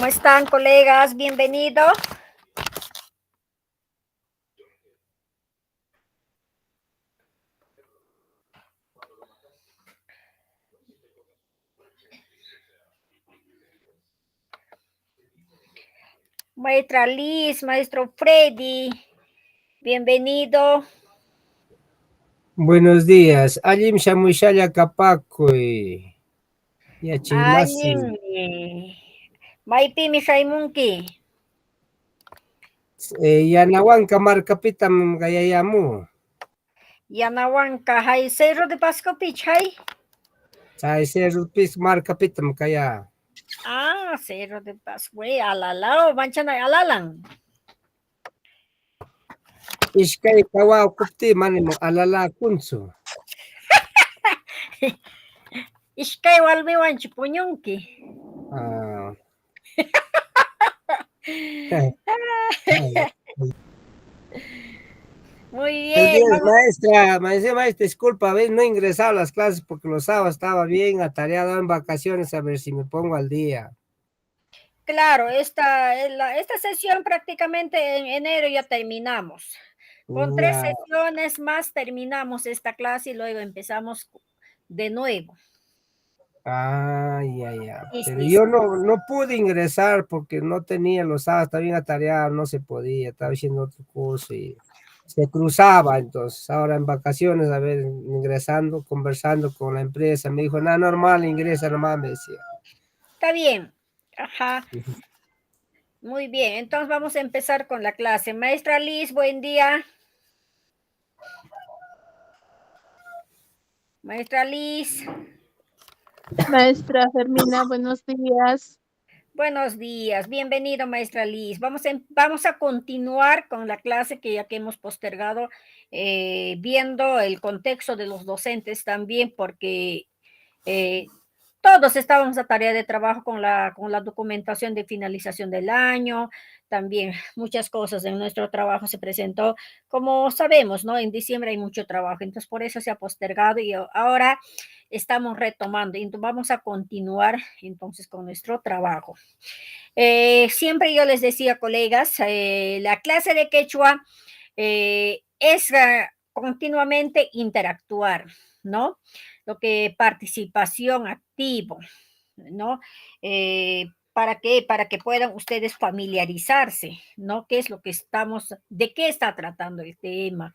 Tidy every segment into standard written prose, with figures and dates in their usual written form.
¿Cómo están, colegas? Bienvenido. Maestra Liz, maestro Freddy, bienvenido. Buenos días. Allim shamushalla kapakuy. Yachimasi. Maypimi shaymunki. Yanawanka markapitam gayayamu. Yanawanka hay Cerro de Pascopi chay. Chay cerrupis markapitam kaya. Cerro de Pasco, alalao, manchana alalang. Ishkay kawaw kupti manimo alala kunso. Ishkay walmiwanchi puñunki. Muy bien. Maestra, disculpa, a ver, no he ingresado a las clases porque los sábados estaba bien atareado en vacaciones, a ver si me pongo al día. Claro, esta sesión prácticamente en enero ya terminamos. Con 3 Ya. sesiones más terminamos esta clase y luego empezamos de nuevo. Ya. Sí, Pero sí, yo sí. no pude ingresar porque no tenía los sábados, estaba bien atareado, no se podía, estaba haciendo otro curso y se cruzaba. Entonces, ahora en vacaciones, a ver, ingresando, conversando con la empresa, me dijo, nada, normal, ingresa nomás, me decía. Está bien. Ajá. Muy bien. Entonces vamos a empezar con la clase. Maestra Liz, buen día. Maestra Liz. Maestra Fermina, buenos días. Buenos días, bienvenido maestra Liz. Vamos a continuar con la clase que ya que hemos postergado, viendo el contexto de los docentes también, porque todos estábamos a tarea de trabajo con la documentación de finalización del año, también muchas cosas en nuestro trabajo se presentó, como sabemos, ¿no? En diciembre hay mucho trabajo, entonces por eso se ha postergado y ahora estamos retomando y vamos a continuar entonces con nuestro trabajo. Siempre yo les decía, colegas, la clase de quechua es continuamente interactuar, ¿no? Lo que participación activo, ¿no? ¿Para qué? Para que puedan ustedes familiarizarse, ¿no? ¿Qué es lo que de qué está tratando el tema?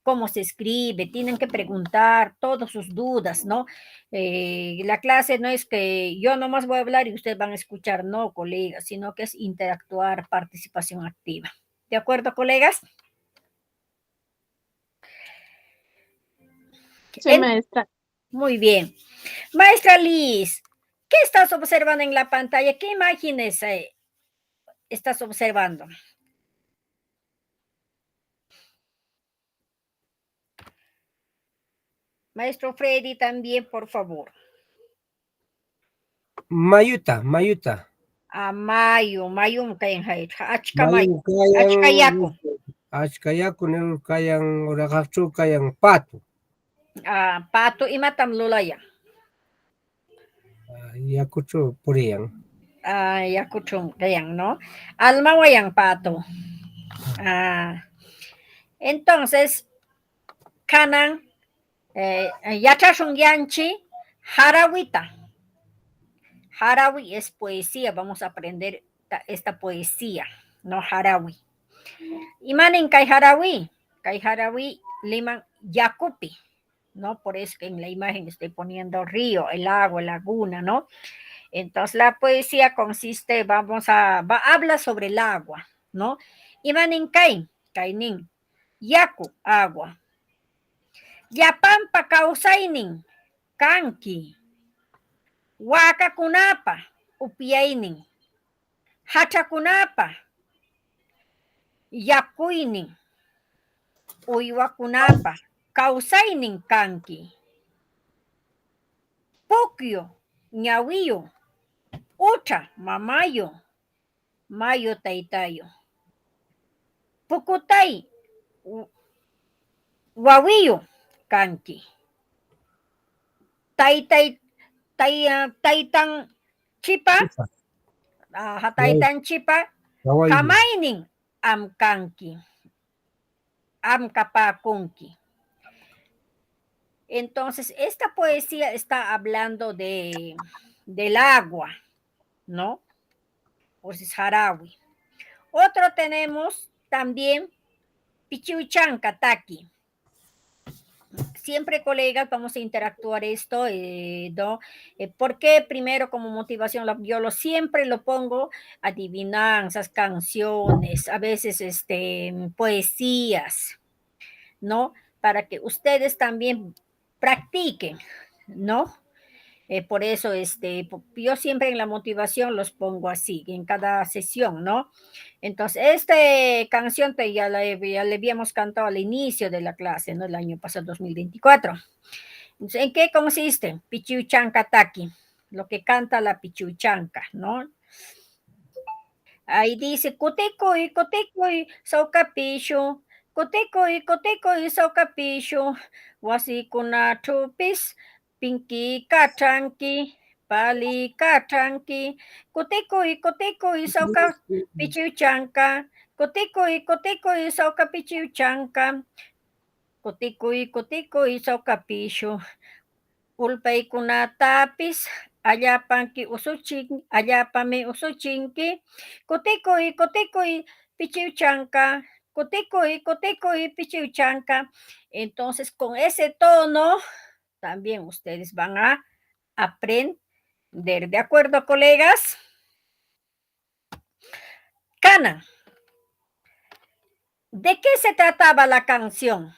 Cómo se escribe, tienen que preguntar todas sus dudas, ¿no? La clase no es que yo nomás voy a hablar y ustedes van a escuchar, no, colegas, sino que es interactuar, participación activa. ¿De acuerdo, colegas? Sí, maestra. Muy bien. Maestra Liz, ¿qué estás observando en la pantalla? ¿Qué imágenes estás observando? Maestro Freddy, también, por favor. Mayuta. Mayum kayan hay, achka Mayun achka kayang, yaku. achkayaku nil kayang urakachu kayang pato. Pato imatam lulaya. Yakuchu puriyang. Yakuchum kayang, ¿no? Almawayang pato. Entonces, kanan, yachashun yanchi, harawita. Harawi es poesía, vamos a aprender esta poesía, ¿no? Harawi. Imanin kai harawi liman yakupi, ¿no? Por eso que en la imagen estoy poniendo río, el lago, laguna, ¿no? Entonces la poesía consiste, habla sobre el agua, ¿no? Imanin kainin, yaku, agua. Yapampa kausainin, kanki. Wakakunapa, upiainin. Hachakunapa, yakuinin. Uywakunapa, kausainin kanki. Pukyo, ñawiyo. Ucha, mamayo. Mayo taitayo. Pukutay, wawiyo, kanki. Taitan chipa, Hataytanchipa kamainin amkanki, amkapakunki. Entonces, esta poesía está hablando del agua, ¿no? Pues es Harawi. Otro tenemos también Pichiuchanca, Taki. Siempre, colegas, vamos a interactuar esto, ¿no? ¿Por qué primero como motivación? Yo siempre lo pongo, adivinanzas, canciones, a veces poesías, ¿no? Para que ustedes también practiquen, ¿no? Por eso, yo siempre en la motivación los pongo así, en cada sesión, ¿no? Entonces, esta canción ya le habíamos cantado al inicio de la clase, ¿no? El año pasado, 2024. Entonces, ¿en qué consiste? Pichiuchanca Taki, lo que canta la Pichiuchanca, ¿no? Ahí dice, kutikuy, saucapishu, kutikuy, saucapishu, wasikunachupis, pinki kachanki, pali kachanki, kutikuy, sauca pichiuchanka, kutikuy, sauca pichiuchanka, kutikuy, saucapishu, ulpaykunatapis allapanki allapami usuchinki, kutikuy, pichiuchanka, kutikuy, pichiuchanka. Entonces, con ese tono, también ustedes van a aprender. ¿De acuerdo, colegas? Cana, ¿de qué se trataba la canción?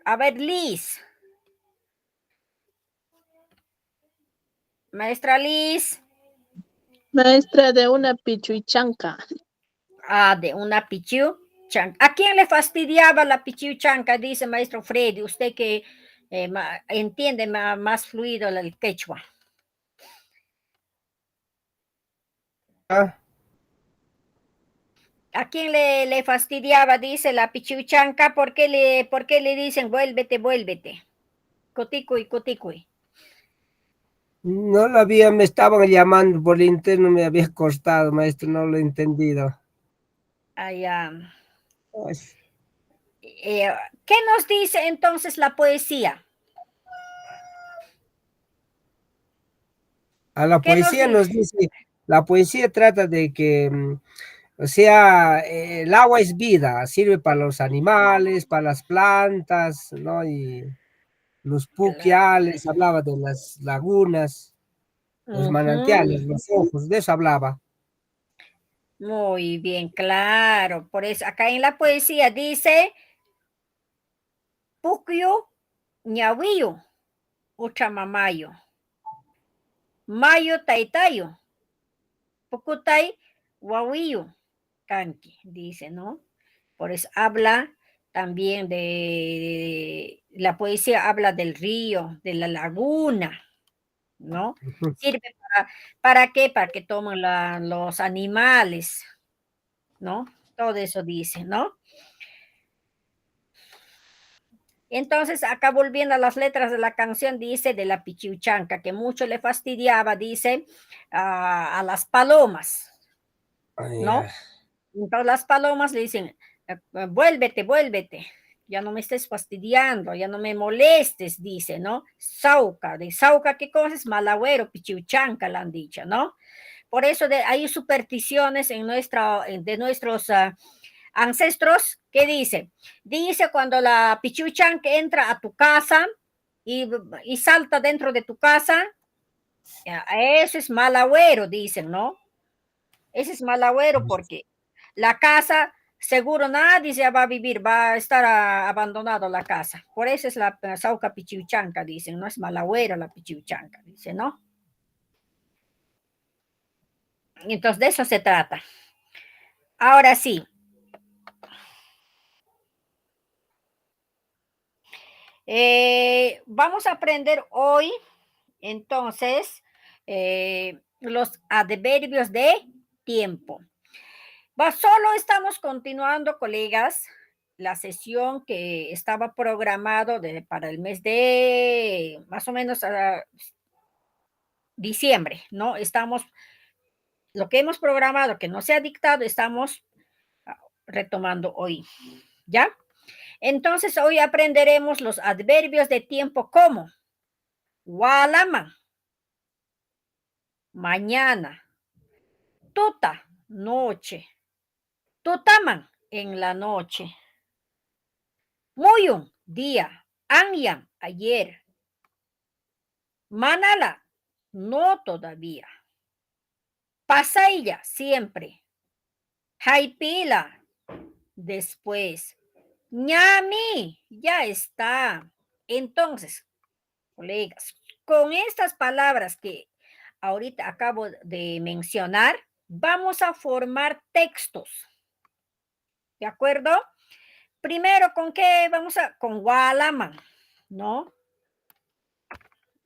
A ver, Liz. Maestra Liz. Maestra de una pichuichanca. De una pichiuchanca. ¿A quién le fastidiaba la pichiuchanca? Dice maestro Freddy, usted que entiende más fluido el quechua. ¿A quién le fastidiaba? Dice la pichiuchanca. ¿Por qué le dicen vuélvete? Coticuy. No lo había, me estaban llamando por interno, me había costado, maestro, no lo he entendido. ¿Qué nos dice entonces la poesía? A la poesía nos dice, la poesía trata de que, o sea, el agua es vida, sirve para los animales, para las plantas, ¿no? Y los puquiales, hablaba de las lagunas, los manantiales, los ojos, de eso hablaba. Muy bien, claro. Por eso acá en la poesía dice Pucyo ñawiyo, uchamamayo, mayo taitayo, pucutay wawiyo, canqui, dice, ¿no? Por eso habla también la poesía habla del río, de la laguna, ¿no? Sirve ¿para qué? Para que tomen los animales, ¿no? Todo eso dice, ¿no? Entonces, acá volviendo a las letras de la canción, dice de la pichiuchanca, que mucho le fastidiaba, dice, a las palomas, ¿no? Entonces las palomas le dicen, vuélvete, ya no me estés fastidiando, ya no me molestes, dice, ¿no? Sauca, de sauca, ¿qué cosa es? Malagüero, pichiuchanca, la han dicho, ¿no? Por eso hay supersticiones de nuestros ancestros, ¿qué dice? Dice cuando la pichiuchanca entra a tu casa y salta dentro de tu casa, eso es mal agüero, dicen, ¿no? Ese es mal agüero porque la casa, seguro nadie se va a vivir, va a estar abandonado la casa. Por eso es la sauca pichiuchanca, dicen, no es mal agüero la pichiuchanca, dice, ¿no? Entonces de eso se trata. Ahora sí. Vamos a aprender hoy, entonces, los adverbios de tiempo. Solo estamos continuando, colegas, la sesión que estaba programado para el mes de más o menos diciembre, ¿no? Estamos lo que hemos programado, que no se ha dictado, estamos retomando hoy, ¿ya? Entonces, hoy aprenderemos los adverbios de tiempo como Walaman, mañana, tuta, noche, tutaman, en la noche, muyun, día, anyang, ayer, manala, no todavía, pasaya, siempre, haipila, después, ñami, ya está. Entonces, colegas, con estas palabras que ahorita acabo de mencionar, vamos a formar textos. ¿De acuerdo? Primero, ¿con qué vamos a? Con Walaman, ¿no?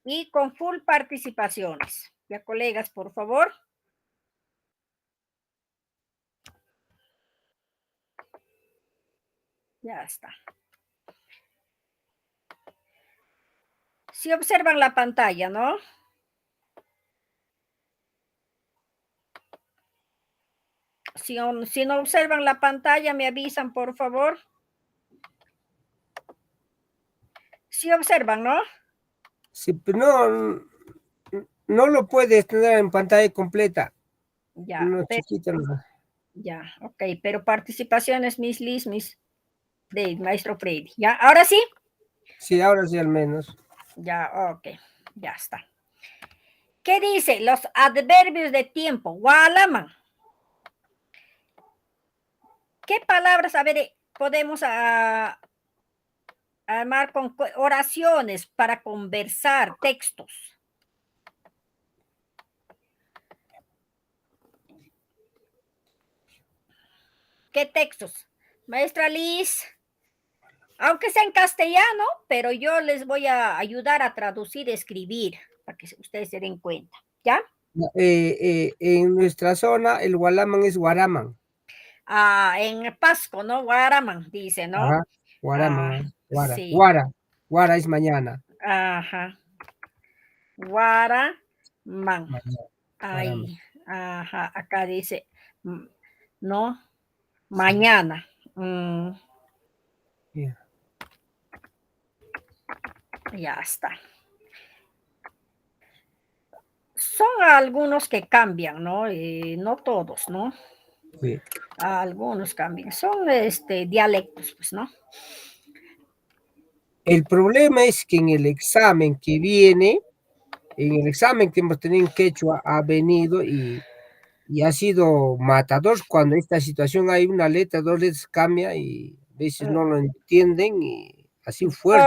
Y con full participaciones. Ya, colegas, por favor. Ya está. Si observan la pantalla, ¿no? Si no observan la pantalla, me avisan, por favor. Si observan, ¿no? Sí, pero no lo puedes tener en pantalla completa. Ya, No, chiquita, no. Ya, ok, pero participaciones, Miss Liz, Miss Freddy, Maestro Freddy. ¿Ya? ¿Ahora sí? Sí, ahora sí al menos. Ya, ok, ya está. ¿Qué dice? Los adverbios de tiempo. Walaman. ¿Qué palabras, a ver, podemos armar con oraciones para conversar, textos? ¿Qué textos? Maestra Liz, aunque sea en castellano, pero yo les voy a ayudar a traducir, escribir, para que ustedes se den cuenta, ¿ya? En nuestra zona, el Walaman es Guaraman. En Pasco, ¿no? Guaraman, dice, ¿no? Ajá, Guaraman, Guara. Sí. Guara es mañana. Ajá. Guaraman. Mañana, Guaraman. Ahí. Ajá. Acá dice, ¿no? Mañana. Yeah. Ya está. Son algunos que cambian, ¿no? No todos, ¿no? Sí. Algunos cambian. Son dialectos, pues, ¿no? El problema es que en el examen que viene, en el examen que hemos tenido en quechua, ha venido y ha sido matador cuando esta situación hay una letra, dos letras cambia y a veces no lo entienden y así fuerte.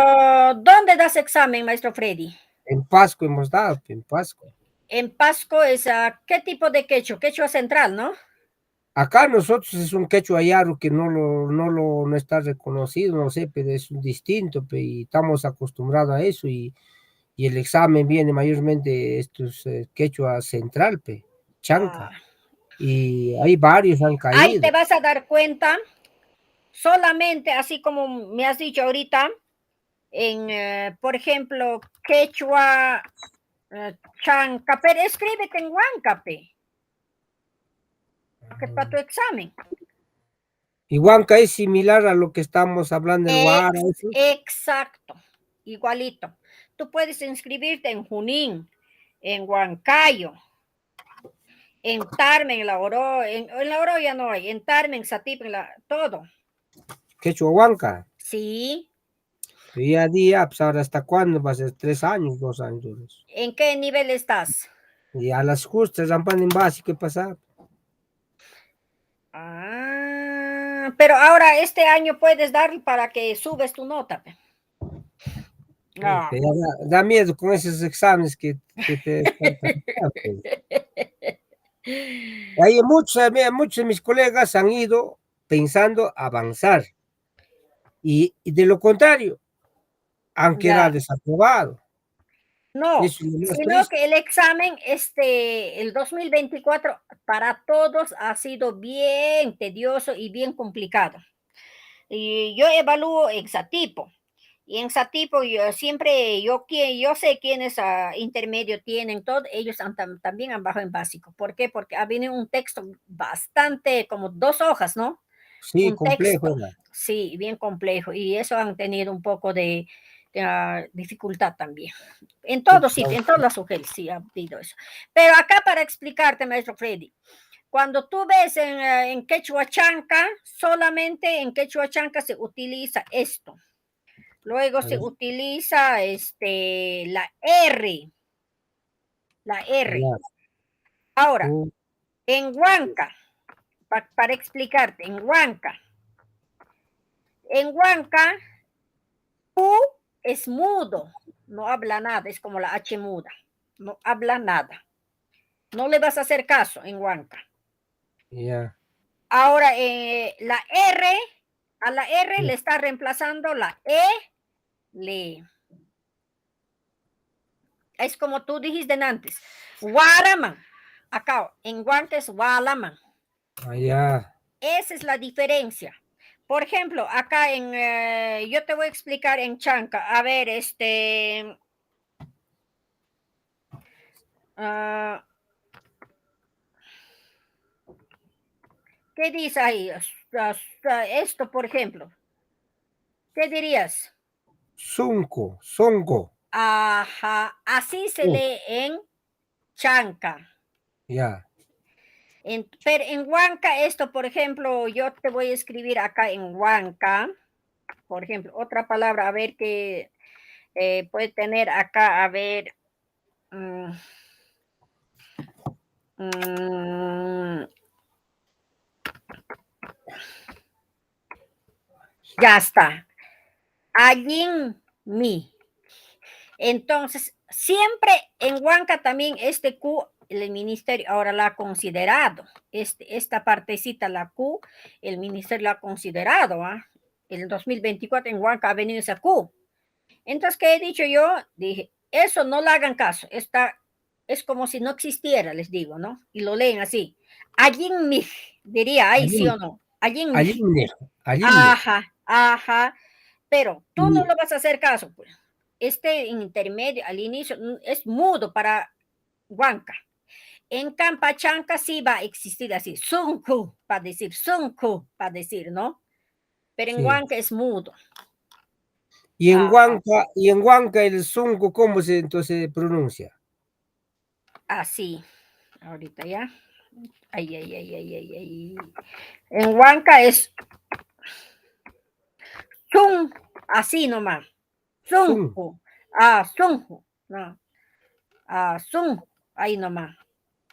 ¿Dónde das examen, maestro Freddy? En Pasco hemos dado, en Pasco. En Pasco es ¿qué tipo de quechua? Quechua central, ¿no? Acá nosotros es un quechua yaru que no está reconocido, no sé, pero es un distinto, y estamos acostumbrados a eso y el examen viene mayormente estos quechua central, chanca, y hay varios han Ahí te caído. vas a dar cuenta, solamente así como me has dicho ahorita, por ejemplo, quechua, chanca, pero escríbete en huancape, porque para tu examen. Y Huanca es similar a lo que estamos hablando en Guara. Exacto, igualito. Tú puedes inscribirte en Junín, en Huancayo, en Tarme, en la Oro ya no hay, en Tarme, en Satip, todo. Quechua Huanca. Sí. Día a día, pues ahora hasta cuándo va a ser 3 años, 2 años. ¿En qué nivel estás? Y a las justas, rampan en base, ¿qué pasa? Pero ahora este año puedes dar para que subes tu nota. No. Da miedo con esos exámenes que te Hay muchos de mis colegas han ido pensando avanzar y de lo contrario han quedado desaprobados. No, Eso es lo más sino triste. que el examen, el 2024 para todos ha sido bien tedioso y bien complicado. Y yo evalúo exatipo Y en Satipo yo siempre, yo sé quiénes intermedio tienen, todos ellos también han bajado en básico. ¿Por qué? Porque ha venido un texto bastante, como 2 hojas, ¿no? Sí, Un complejo texto, era. sí, bien complejo. Y eso han tenido un poco de dificultad también. En todos, sí, en todas las UGEL sí ha habido eso. Pero acá para explicarte, maestro Freddy, cuando tú ves en quechua chanca, solamente en quechua chanca se utiliza esto. Luego se utiliza la R. La R. Ya. Ahora, en Huanca, para explicarte, en Huanca, Q es mudo, no habla nada, es como la H muda, no habla nada. No le vas a hacer caso en Huanca. Ya. Ahora, la R, a la R le está reemplazando la E, le. Es como tú dijiste antes, Guaraman. Acá, en Huanca es Gualaman. Allá. Esa es la diferencia. Por ejemplo, acá yo te voy a explicar en Chanca. A ver, ¿qué dice ahí? Esto, por ejemplo. ¿Qué dirías? Zunco, zongo. Ajá, así se lee en Chanca. Ya. Pero en Huanca, esto, por ejemplo, yo te voy a escribir acá en Huanca, por ejemplo, otra palabra, a ver qué puede tener acá, a ver. Ya está. Allin mi. Entonces, siempre en Huanca también este Q, el ministerio ahora la ha considerado. Esta partecita, la Q, el ministerio la ha considerado. En el 2024 en Huanca ha venido esa Q. Entonces, ¿qué he dicho yo? Dije, eso no le hagan caso. Es como si no existiera, les digo, ¿no? Y lo leen así. Allin mi, diría, ahí sí o no. Allin mi. Alimne. Alimne. Ajá, ajá. Pero tú no lo vas a hacer caso, pues. Este intermedio al inicio es mudo para Huanca. En Campachanca sí va a existir así, sunku, para decir, sunku, para decir, ¿no? Pero en Sí. Huanca es mudo. Y en Huanca el zunco, ¿cómo se entonces pronuncia? Así, ahorita ya. Ay, ay, ay, ay, ay, ay. En Huanca es sun, así nomás. Sun. Sunku. Sunju. No. Sun, ahí nomás.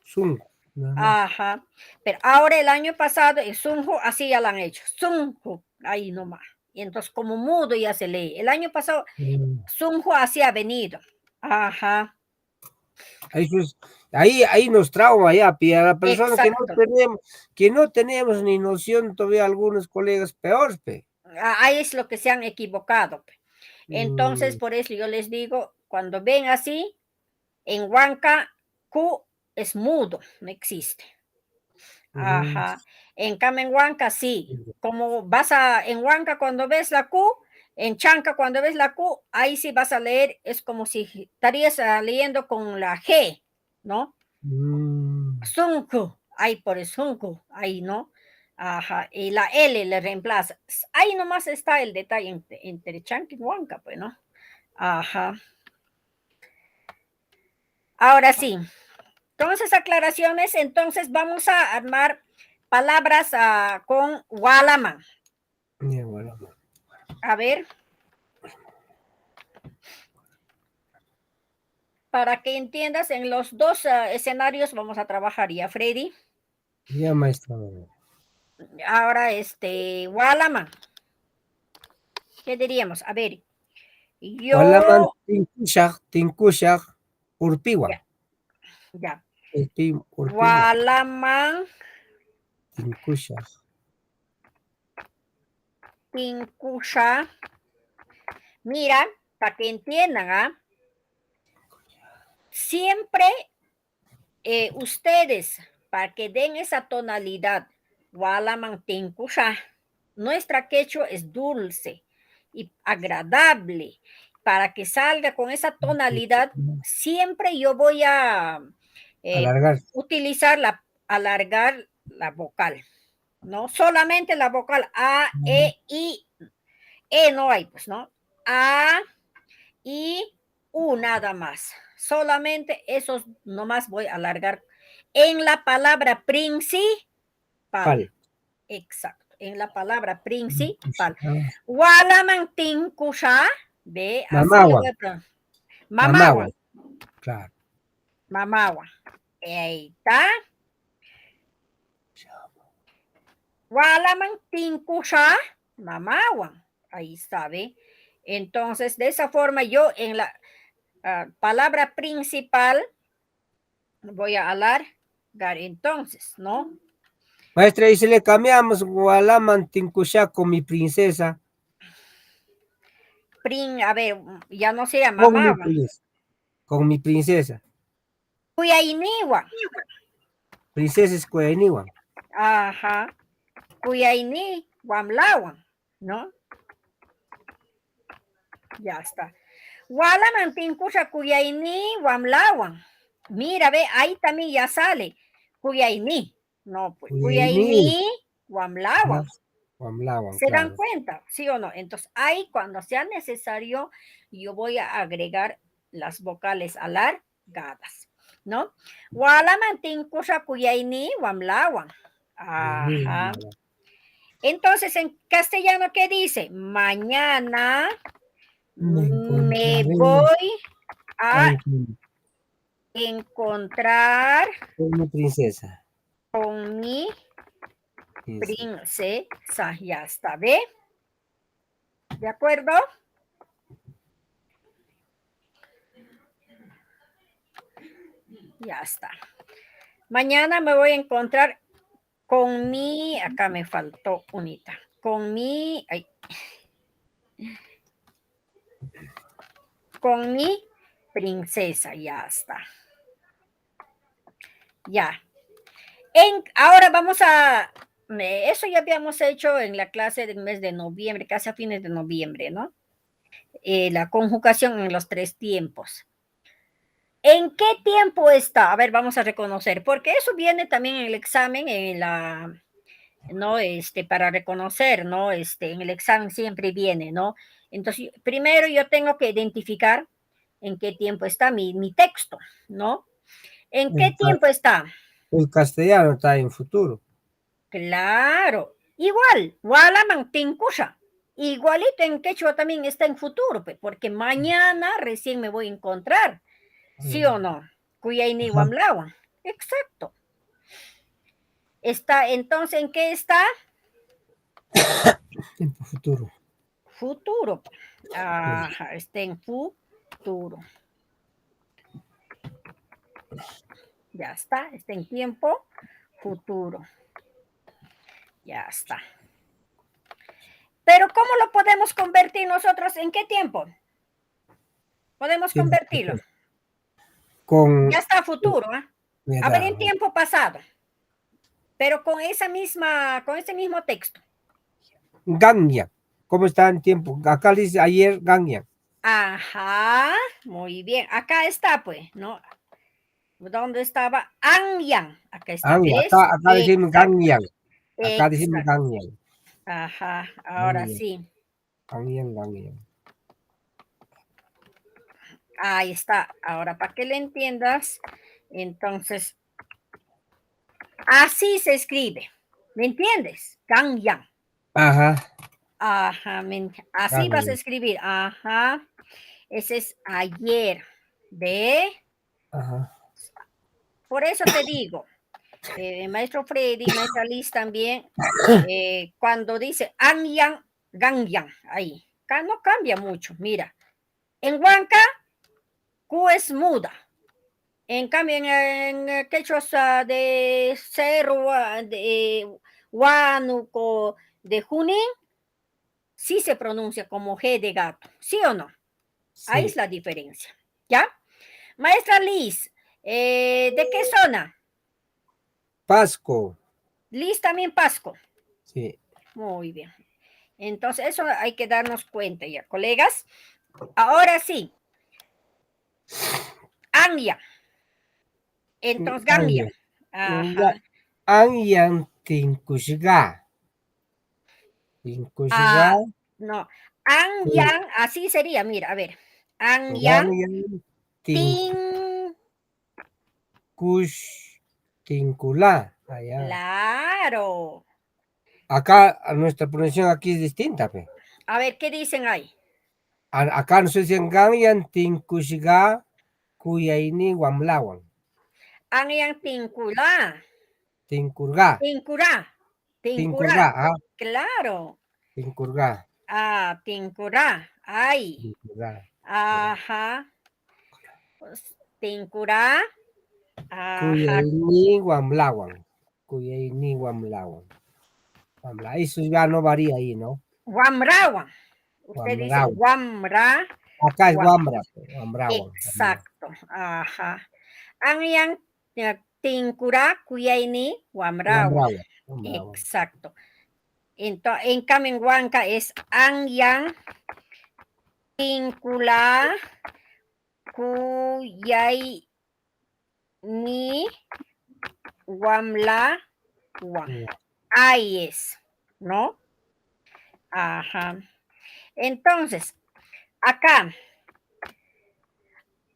Sun. Nada más. Ajá. Pero ahora el año pasado el Sunjo así ya lo han hecho. Sunjo, ahí nomás. Y entonces como mudo ya se lee. El año pasado Sunjo así ha venido. Ajá. Ahí nos trauma ya, a la persona Exacto. que no tenemos ni noción, todavía algunos colegas peor, pe. Ahí es lo que se han equivocado. Entonces, Mm, por eso yo les digo, cuando ven así, en Huanca, Q es mudo, no existe. ujú, Ajá. En cambio, en Huanca sí. sí. Como en Huanca cuando ves la Q, en Chanca cuando ves la Q, ahí sí vas a leer, es como si estarías leyendo con la G, ¿no? Sunku, ahí por el Sunku, ahí, ¿no? Ajá. Y la L le reemplaza. Ahí nomás está el detalle entre Chanca y Huanca, pues, ¿no? Ajá. Ahora sí. Entonces, aclaraciones, entonces vamos a armar palabras con Walaman. Ya, bueno. A ver, para que entiendas, en los dos escenarios vamos a trabajar ya, Freddy. Ya, maestra. Ahora, Walaman, ¿qué diríamos? A ver, Walaman yo, tinkushaq, urpiwan. ya, ya. Urpiwan, Walaman, tinkushaq. Tinkusha. Mira, para que entiendan, siempre ustedes, para que den esa tonalidad, Walaman Tinkusha, nuestra quechua es dulce y agradable. Para que salga con esa tonalidad, siempre yo voy a Alargar. utilizar alargar la vocal, ¿no? Solamente la vocal A, E, I, E no hay, pues, ¿no? A, I, U nada más. Solamente esos nomás voy a alargar en la palabra principal. Exacto, en la palabra principal. Walamantin kusha, ve, así lo voy a pronunciar. Mamawan. Claro. Mamawan. Ahí está. Walamantin kusha, mamawan. Ahí está, ve. Entonces, de esa forma yo en la palabra principal voy a alargar entonces, ¿no? Maestra, y si le cambiamos Gualaman Tincushá con mi princesa. A ver, ya no se llama Con mi mamawan. princesa. Con mi princesa. Cuyainiwan. Princesa es Cuyainiwan. Ajá. Cuyaini, Wamlawan, ¿no? Ya está. Walamantin kusha Cuyaini, Wamlawan. Mira, ve, ahí también ya sale. Cuyaini. No, pues. Cuyaini, Wamlawan. Wamlawan, ¿Se dan claro. cuenta? ¿Sí o no? Entonces, ahí cuando sea necesario, yo voy a agregar las vocales alargadas, ¿no? Walamantin kusha Cuyaini, Wamlawan. Ajá. Entonces, en castellano, ¿qué dice? Mañana me voy a encontrar con mi princesa. con mi princesa. Ya está, ¿ve? ¿De acuerdo? Ya está. Mañana me voy a encontrar con mi, acá me faltó unita, con mi, ay, con mi princesa, ya está. Ya. Ahora vamos a, eso ya habíamos hecho en la clase del mes de noviembre, casi a fines de noviembre, ¿no? La conjugación en los 3 tiempos. ¿En qué tiempo está? A ver, vamos a reconocer, porque eso viene también en el examen, en la, ¿no? Para reconocer, ¿no? En el examen siempre viene, ¿no? Entonces, primero yo tengo que identificar en qué tiempo está mi texto, ¿no? ¿En qué tiempo está? El castellano está en futuro. Claro, igual, walaman tinkusha. Igualito en quechua también está en futuro, porque mañana recién me voy a encontrar, ¿sí o no? Cuyaini wamlawan. Exacto. Está, entonces, ¿en qué está? Tiempo futuro. Futuro. Ajá, está en futuro. Ya está en tiempo futuro. Ya está. Pero ¿cómo lo podemos convertir nosotros? ¿En qué tiempo? Podemos convertirlo. Ya está futuro, ¿eh? A ver, en tiempo pasado. Pero con ese mismo texto. Gangyan. ¿Cómo está en tiempo? Acá dice ayer Gangyan. Ajá, muy bien. Acá está, pues, ¿no? ¿Dónde estaba? Anyang. Acá está, ¿ves? Acá decimos Gangyan. Acá decimos Exacto. Gangyan. Ajá, ahora sí. Gangyan. Ahí está. Ahora, para que le entiendas, entonces, así se escribe. ¿Me entiendes? Gangyang. Ajá. Ajá, así vas a escribir. Ajá. Ese es ayer. ¿Ve? Ajá. Por eso te digo, maestro Freddy, maestra Liz también, cuando dice Anyang, Gangyang, ahí. Acá no cambia mucho. Mira, en Huanca, Q es muda. En cambio, en quechua de Cerro, de Huánuco, de Junín, sí se pronuncia como G de gato, ¿sí o no? Sí. Ahí es la diferencia, ¿ya? Maestra Liz, ¿de qué zona? Pasco. Liz también Pasco. Sí. Muy bien. Entonces, eso hay que darnos cuenta ya, colegas. Ahora sí. Anya. Entonces, Gambia. Ya. Ajá. Anyang tinkushga. Tinkushga. Ah, no. Anyang, así sería, mira, a ver. Anyang, Anyang tin. tinkush. Tinkula. Allá. Claro. Acá, nuestra pronunciación aquí es distinta, pe. A ver, ¿qué dicen ahí? Acá nosotros dicen Ganyan tinkushga kuyaini wamlawan. Anyang tinkula. Tinkurga. Tinkura. Tinkura. Tinkurga, ah. Claro. Tinkurga. Ah, tinkura. Ay. Tinkurga. Ajá. Pues, tinkura. Ajá. Kuyaini wamlawan. Kuyaini wamlawan. Eso ya no varía ahí, ¿no? Wamrawan. Usted dice Wamrawan. wamra. Acá es Wam. wamra, wamrawan. Exacto. Ajá. Ang yang tinkura kuyaini wamrawan. Wamrawan. Wamrawan. Exacto. Entonces, en cambio en Huanca es ang yang tinkula kuyaini wamla wan. Ahí es, ¿no? Ajá. Entonces, acá,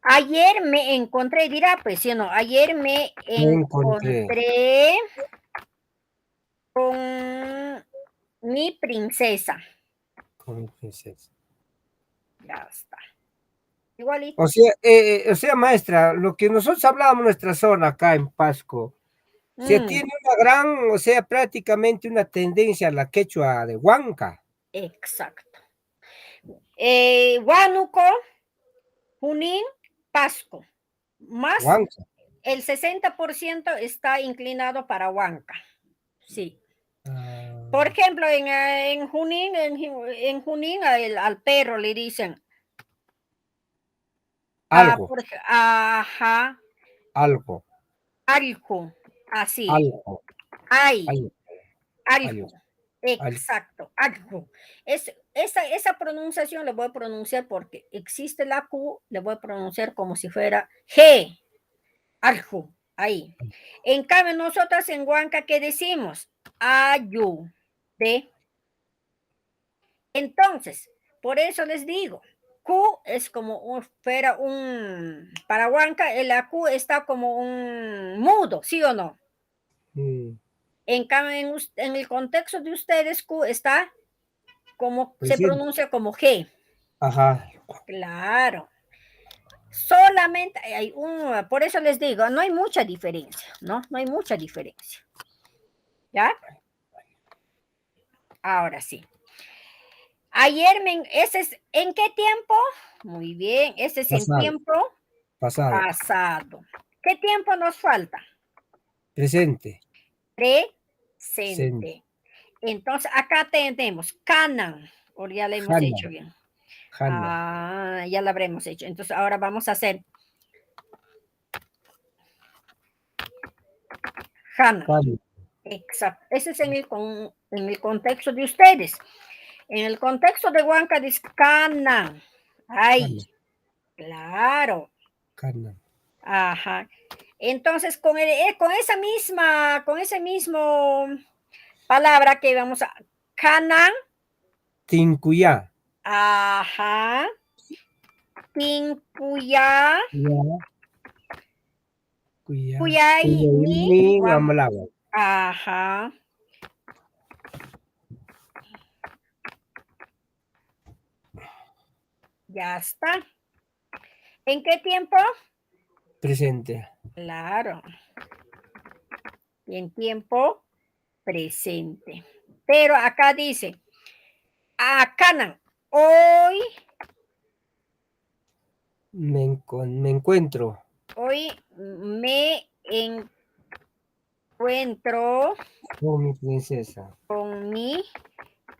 ayer me encontré, dirá, pues, ¿sí o no? Ayer me encontré con mi princesa. Con mi princesa. Ya está. Igualito. O sea, maestra, lo que nosotros hablábamos en nuestra zona acá en Pasco, se tiene una gran, o sea, prácticamente una tendencia a la quechua de Huanca. Exacto. Huánuco, Junín, Pasco. Más Huanca. el 60% está inclinado para Huanca. Sí. Por ejemplo, en Junín, en Junín al perro le dicen Algo. Ajá. Algo. Algo. Así. Algo. Ay. Algo. Algo. Exacto. Algo. Esa pronunciación la voy a pronunciar porque existe la Q, la voy a pronunciar como si fuera G. Algo. Ahí. En cambio, nosotras en Huanca, ¿qué decimos? Ayu. ¿Ve? Entonces, por eso les digo, Q es como fuera para Huanca, la Q está como un mudo, ¿sí o no? En cambio, en el contexto de ustedes, Q está como, se pronuncia como G. Ajá. Claro. Solamente hay por eso les digo, no hay mucha diferencia, ¿no? No hay mucha diferencia. ¿Ya? Ahora sí. Ayer, ese es, ¿en qué tiempo? Muy bien, ese es en tiempo pasado. ¿Qué tiempo nos falta? Presente. Presente. Entonces, acá tenemos Canan, o ya la hemos hecho bien. Ya la habremos hecho. Entonces, ahora vamos a hacer Hanan. Exacto. Ese es en el contexto de ustedes. En el contexto de Huanca dice Canan. Ay, claro. Canan. Ajá. Entonces, con esa mismo palabra que vamos a Canan. Tincuya. Ajá. Tincuya. Kuyaini. Ajá. Ya está. ¿En qué tiempo? Presente. Claro. En tiempo presente. Pero acá dice, Canan, hoy. Me encuentro. Hoy me encuentro con mi princesa. Con mi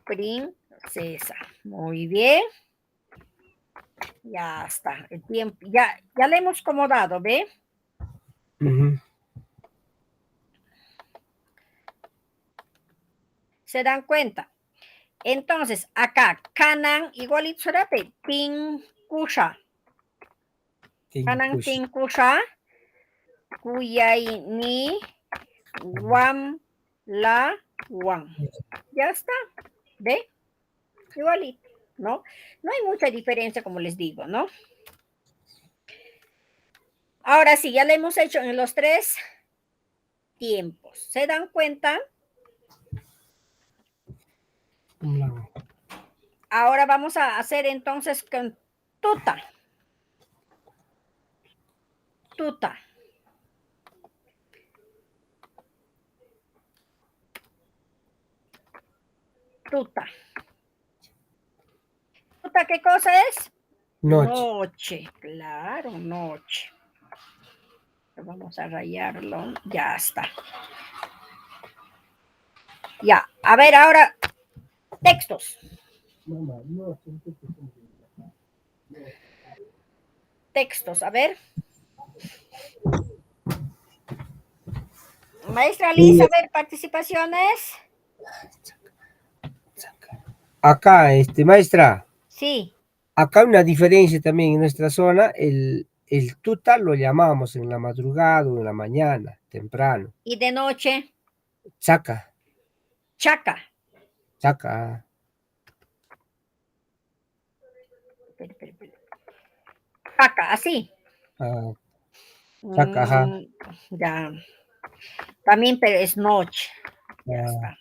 princesa. Muy bien. Ya está. El tiempo. Ya le hemos acomodado, ¿ve? ¿Se dan cuenta? Entonces, acá, kanan, igualito será de tinkusha. Kanan Tinkush. tinkusha, kuyay ni wam la wam. Ya está, ¿ve? Igualito, ¿no? No hay mucha diferencia, como les digo, ¿no? Ahora sí, ya lo hemos hecho en los 3 tiempos. ¿Se dan cuenta? Ahora vamos a hacer entonces con tuta. Tuta. Tuta. Tuta, ¿qué cosa es? Noche. Noche, claro, noche. Vamos a rayarlo. Ya está. Ya, a ver ahora, textos. Textos, a ver. Maestra Liz, a ver, participaciones. Acá, maestra, Sí. acá hay una diferencia también en nuestra zona. El tuta lo llamamos en la madrugada o en la mañana, temprano. Y de noche, Chaca, chaca. chaca. Paca, así. Ah, chaca, ajá. Ya. También, pero es noche. Ya Ah, está.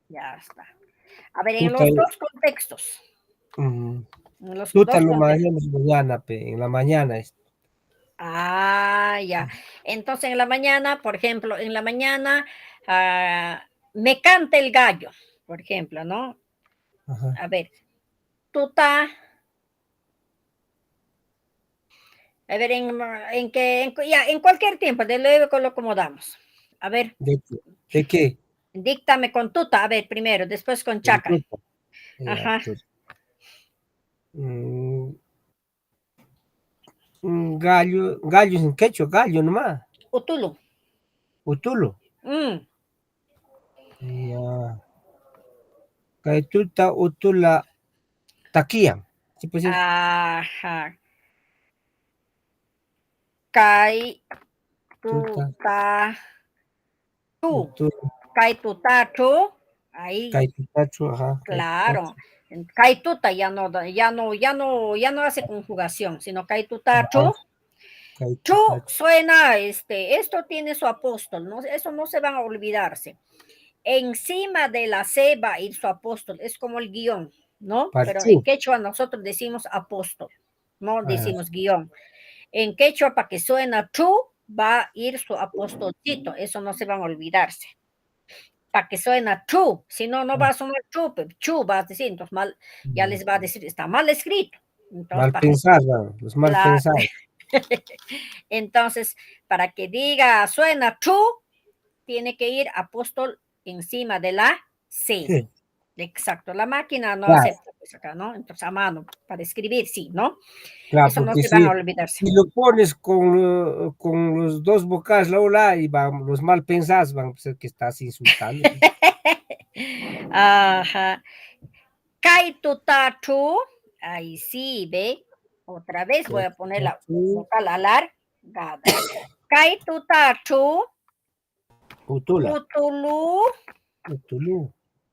Ya está. A ver, en tuta, los dos contextos. mm, En los tuta dos lo contextos. manejamos mañana, en la mañana. Ah, ya. Entonces, en la mañana, por ejemplo, en la mañana me canta el gallo, por ejemplo, ¿no? Ajá. A ver, tuta. A ver, ya, en cualquier tiempo, de luego lo acomodamos. A ver, ¿De qué? díctame con tuta, a ver, primero, después con Con chaca. tuta. Ajá. Mm, gallo, gallo en quechua, gallo nomás. Utulu. Utulo. Mm. Ya. Tuta, utula, taquian. Sí, pues es. Ajá. Kai Tuta, tuta tu. utula, Kai tuta tu. Ahí, caitutacho, ajá, caitutacho. claro. Kai tuta ya no hace conjugación, sino kai tuta tu. Ajá, Tu caitutacho. suena, esto tiene su apóstol, ¿no? Eso no se van a olvidarse. Encima de la C va a ir su apóstol, es como el guión, ¿no? Pero en Parchú. quechua nosotros decimos apóstol, no Ah, decimos guión. En quechua, para que suena tú, va a ir su apostolcito, eso no se van a olvidarse. Para que suena tú, si no, no va a sonar tú, chu va a decir, entonces mal, ya les va a decir, está mal escrito. Entonces, mal para que, pensado, los mal claro. pensados. Entonces, para que diga suena tú, tiene que ir apóstol encima de la C. Sí. Exacto, la máquina no Claro, acepta pues acá, ¿no? Entonces a mano, para escribir, sí, ¿no? claro, Eso no porque se van a si, olvidarse. si lo pones con los dos vocales la ola y van, los mal pensados van a pensar que estás insultando. Ajá. Kaitutatu, ahí sí, ve. Otra vez voy a poner la vocal alargada. Kaitutatu, Utula, utulu, utulú.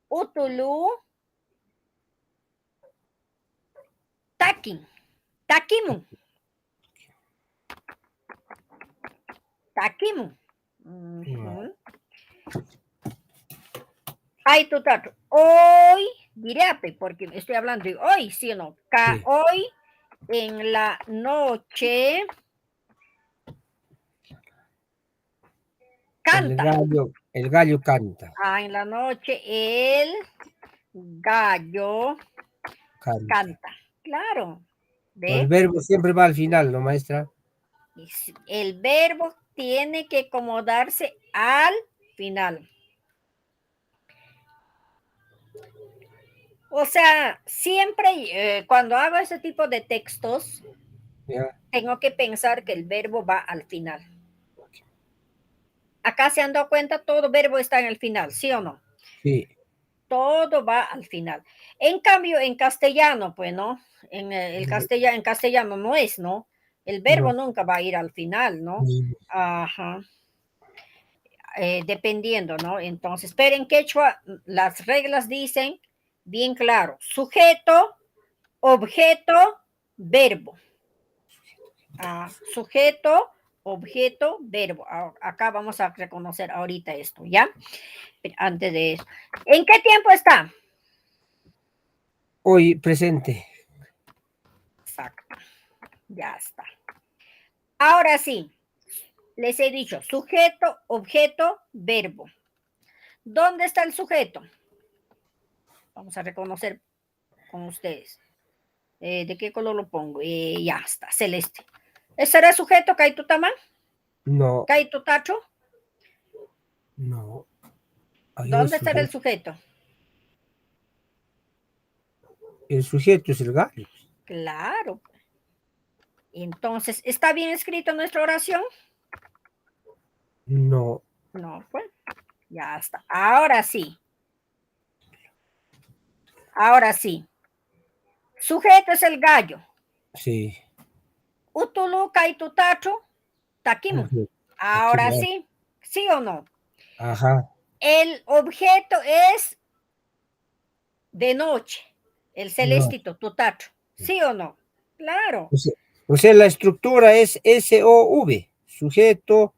utulu, takin, takimu, takimu. No. Kaitutatu, hoy, diréate, porque estoy hablando de hoy, ¿sí o no? Sí. Hoy en la noche canta. El gallo canta. En la noche el gallo canta. Claro. El ¿Ve? verbo siempre va al final, ¿no, maestra? El verbo tiene que acomodarse al final. O sea, siempre cuando hago ese tipo de textos, Ya. tengo que pensar que el verbo va al final. Acá se han dado cuenta, todo verbo está en el final, ¿sí o no? Sí. todo va al final. En cambio, en castellano, pues, ¿no? En castellano no es, ¿no? El verbo No. nunca va a ir al final, ¿no? Ajá. Dependiendo, ¿no? Entonces, pero en quechua las reglas dicen bien claro, sujeto, objeto, verbo. Sujeto, objeto, verbo. Acá vamos a reconocer ahorita esto, ¿ya? Antes de eso. ¿En qué tiempo está? Hoy presente. Exacto. Ya está. Ahora sí, les he dicho sujeto, objeto, verbo. ¿Dónde está el sujeto? Vamos a reconocer con ustedes. ¿De qué color lo pongo? Ya está, celeste. ¿Ese será el sujeto, Kaitutama? No, ¿Kaitutacho? no. Ahí no es ¿Dónde estará el sujeto. sujeto? El sujeto es el gallo. Claro. Entonces, ¿está bien escrito nuestra oración? No, No, pues ya está. Ahora sí. Ahora sí. Sujeto es el gallo. sí. Utulu, Kaitutacho, Takimu. Sujeto. Aquí Ahora va. sí. ¿Sí o no? Ajá. El objeto es de noche. El No. celestito, tutacho. ¿Sí o no? Claro. O sea, la estructura es SOV. Sujeto,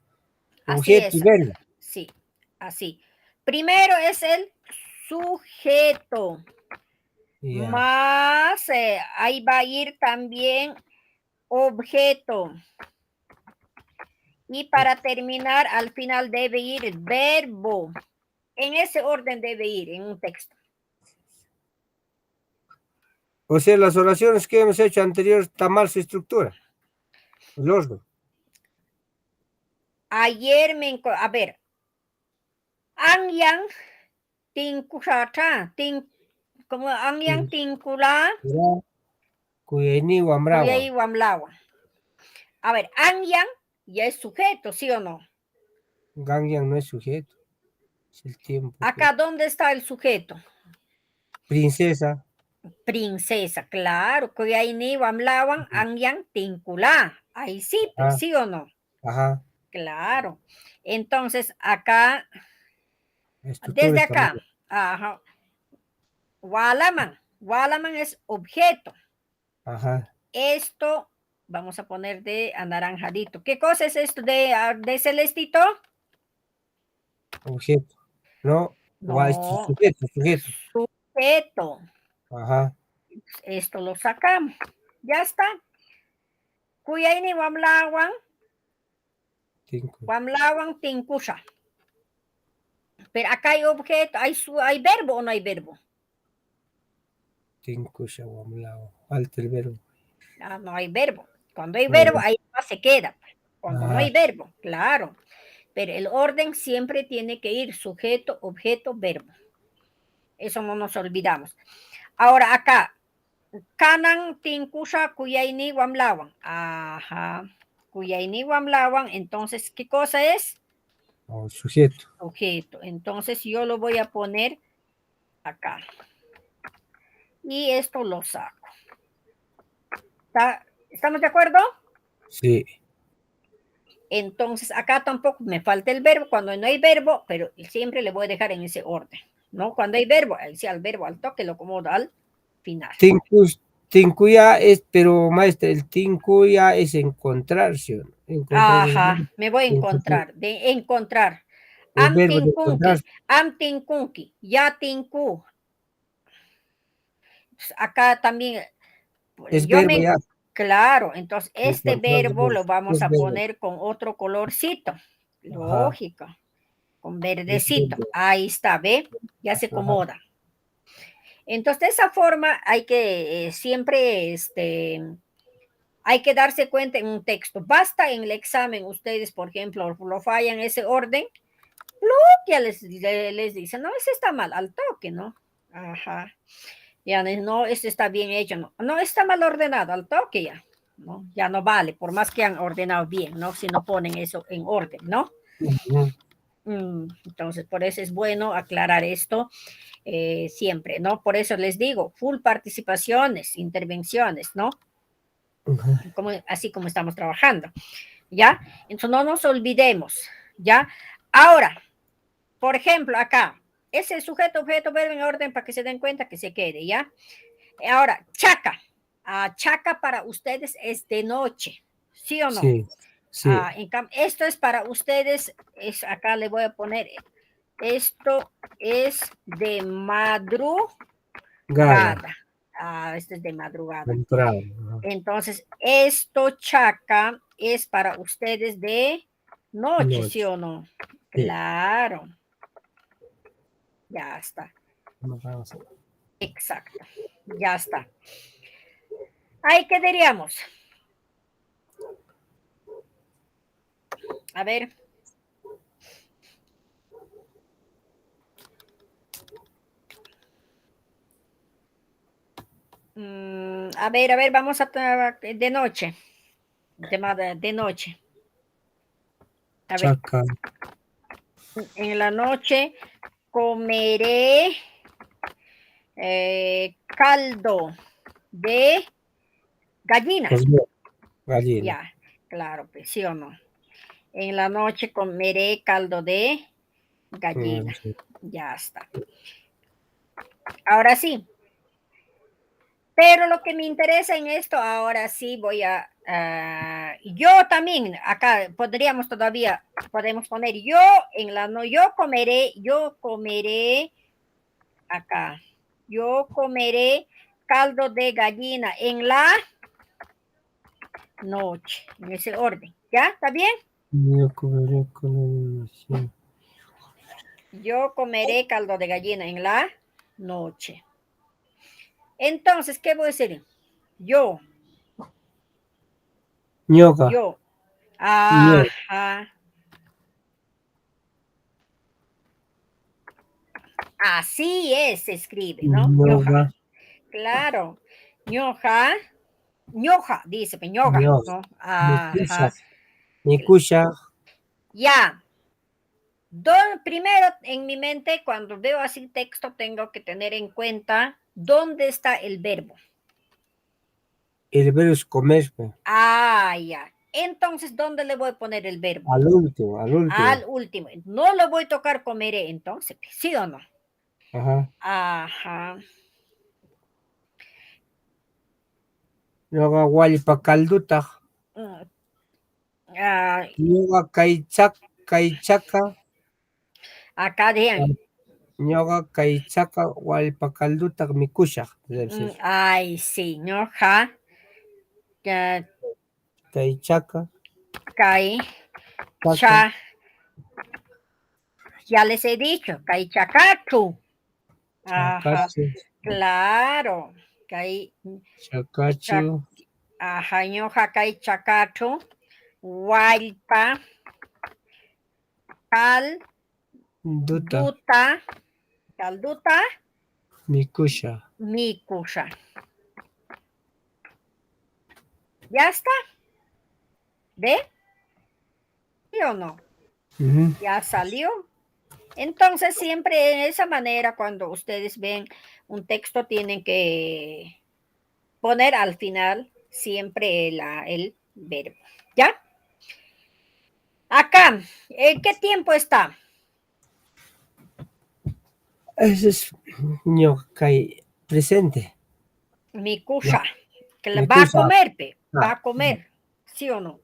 Así objeto y es. verbo. Sí, así. Primero es el sujeto. Ya. Más, ahí va a ir también objeto. Y para terminar, al final debe ir el verbo. En ese orden debe ir en un texto. O sea, las oraciones que hemos hecho anterior está mal su estructura. El orden. Ayer a ver, Anyang Tinkusata, como Anyang Tinkula, Kuyeni Wamrawa. Kuyay Wamlawa. A ver, Anyang ya es sujeto, ¿sí o no? Gangyang no es sujeto. Es el tiempo. Acá, ¿dónde está el sujeto? Princesa. Princesa, claro. Kuyay ni Wamlawan, Anyang Tinkula. Ahí sí, pues, Ah, ¿sí o no? ajá. Claro. Entonces, acá, La estructura desde está mal. acá, ajá. Walaman. Walaman es objeto. Ajá. Esto vamos a poner de anaranjadito. ¿Qué cosa es esto de celestito? Objeto. No. No, Sujeto, sujeto. sujeto. Ajá. Esto lo sacamos. Ya está. Kuyaini Cinco. wamlawan tinkusha. Pero acá hay objeto, hay verbo o no hay verbo. Cinco Shawamlao. Falta el verbo. No hay verbo. Cuando hay No hay verbo, verbo. ahí se queda. Cuando no hay Ajá. verbo, claro. Pero el orden siempre tiene que ir sujeto, objeto, verbo. Eso no nos olvidamos. Ahora acá, kanan tinkusha kuyaini wamlawan. Ajá. Kuyaini wamlawan. Entonces, ¿qué cosa es? O sujeto. Objeto. Entonces yo lo voy a poner acá. Y esto lo saco. ¿Estamos de acuerdo? Sí. Entonces acá tampoco me falta el verbo cuando no hay verbo, pero siempre le voy a dejar en ese orden, ¿no? Cuando hay verbo, ahí sí al verbo al toque lo acomodo al final. Tincuya es, pero maestra, el tincuya es encontrarse. ¿O no? Encontrar Ajá, me voy a encontrar. encontrar, de encontrar. El Am verbo de encontrar tinkunki, am tinkunki, ya tinku. Acá también, es yo verbo me, ya. claro, entonces este Encontrar verbo lo vamos es a verbo. poner con otro colorcito, Ajá. lógico, con Es verdecito. verbo. Ahí está, ¿ve? Ya se Ajá. acomoda. Entonces, de esa forma hay que siempre, hay que darse cuenta en un texto. Basta en el examen, ustedes, por ejemplo, lo fallan ese orden, ya les dicen, no, ese está mal, al toque, ¿no? Ajá. Ya no, este está bien hecho, no, no está mal ordenado, al toque ya, ¿no? Ya no vale, por más que han ordenado bien, ¿no? Si no ponen eso en orden, ¿no? Ujú. Entonces, por eso es bueno aclarar esto siempre, ¿no? Por eso les digo, full participaciones, intervenciones, ¿no? Así como estamos trabajando, ¿ya? Entonces, no nos olvidemos, ¿ya? Ahora, por ejemplo, acá, ese sujeto, objeto, verbo en orden para que se den cuenta que se quede, ¿ya? Ahora, chaca. Chaca para ustedes es de noche, ¿sí o no? Sí, sí. Esto es para ustedes, acá le voy a poner, esto es de madrugada. Esto es de madrugada. Temprano. Entonces, esto chaca es para ustedes de noche, ¿sí o no? Sí. Claro. Ya está. Vamos. Exacto. Ya está. Ahí qué diríamos. A ver. A ver, vamos a de noche. De noche. A ver. Chaca. En la noche comeré caldo de gallina. Gallina. Ya, claro, pues sí o no. En la noche comeré caldo de gallina. Sí. Ya está. Ahora sí. Pero lo que me interesa en esto, ahora sí voy a... yo también, acá podemos poner yo en la no, yo comeré acá, yo comeré caldo de gallina en la noche, en ese orden, ¿ya? ¿Está bien? Yo comeré con el... Yo comeré caldo de gallina en la noche. Entonces, ¿qué voy a decir? Yo. Ñoga. Yo. Ajá. Así es, se escribe, ¿no? Ñoja. Claro. Ñoja. Ñoja, dice, ñoja, ¿no? Ajá. Mikusha. Ya. Primero, en mi mente, cuando veo así texto, tengo que tener en cuenta dónde está el verbo. El verbo es comer. Ya. Entonces, ¿dónde le voy a poner el verbo? Al último. Al último. No lo voy a tocar comeré, entonces, ¿sí o no? Ajá. Ajá. Ñoga wallpa calduta. Ñoga kaychaka. Acá digan. Ñoga kaychaka wallpa calduta mikusha. Ay, sí, ñoja. Kaychaka. Ya les he dicho, kaichacachu. Ajá, claro. Chacachu. Ajá, ñoja kaichacachu. Hualpa. Calduta. Mikusha. ¿Ya está? ¿Ve? ¿Sí o no? Ya salió. Entonces, siempre de esa manera, cuando ustedes ven un texto, tienen que poner al final siempre el verbo. ¿Ya? Acá, ¿qué tiempo está? Ese es ñokai presente. Mikusha. Que va a Mikusha. comer, va a comer. ¿Sí o no?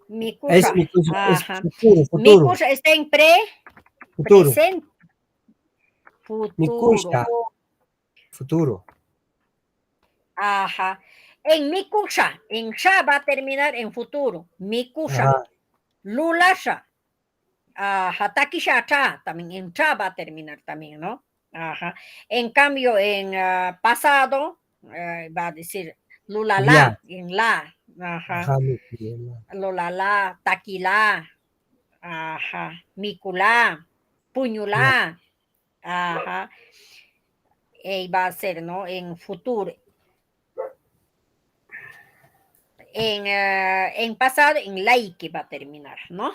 Mikusha. Es mikusha. Es Ajá. futuro. Mikusha está en presente. Mikusha. Futuro. Ajá. En mikusha, en sha va a terminar en futuro. Mikusha. Lulasha. Ajá. Takisha cha, también en cha va a terminar también, ¿no? Ajá. En cambio, en pasado va a decir lulala, en la. Ajá. Lulala, taquila. Ajá. Micula, puñula. Ajá. Y va a ser, ¿no? En futuro. En pasado, en like va a terminar, ¿no?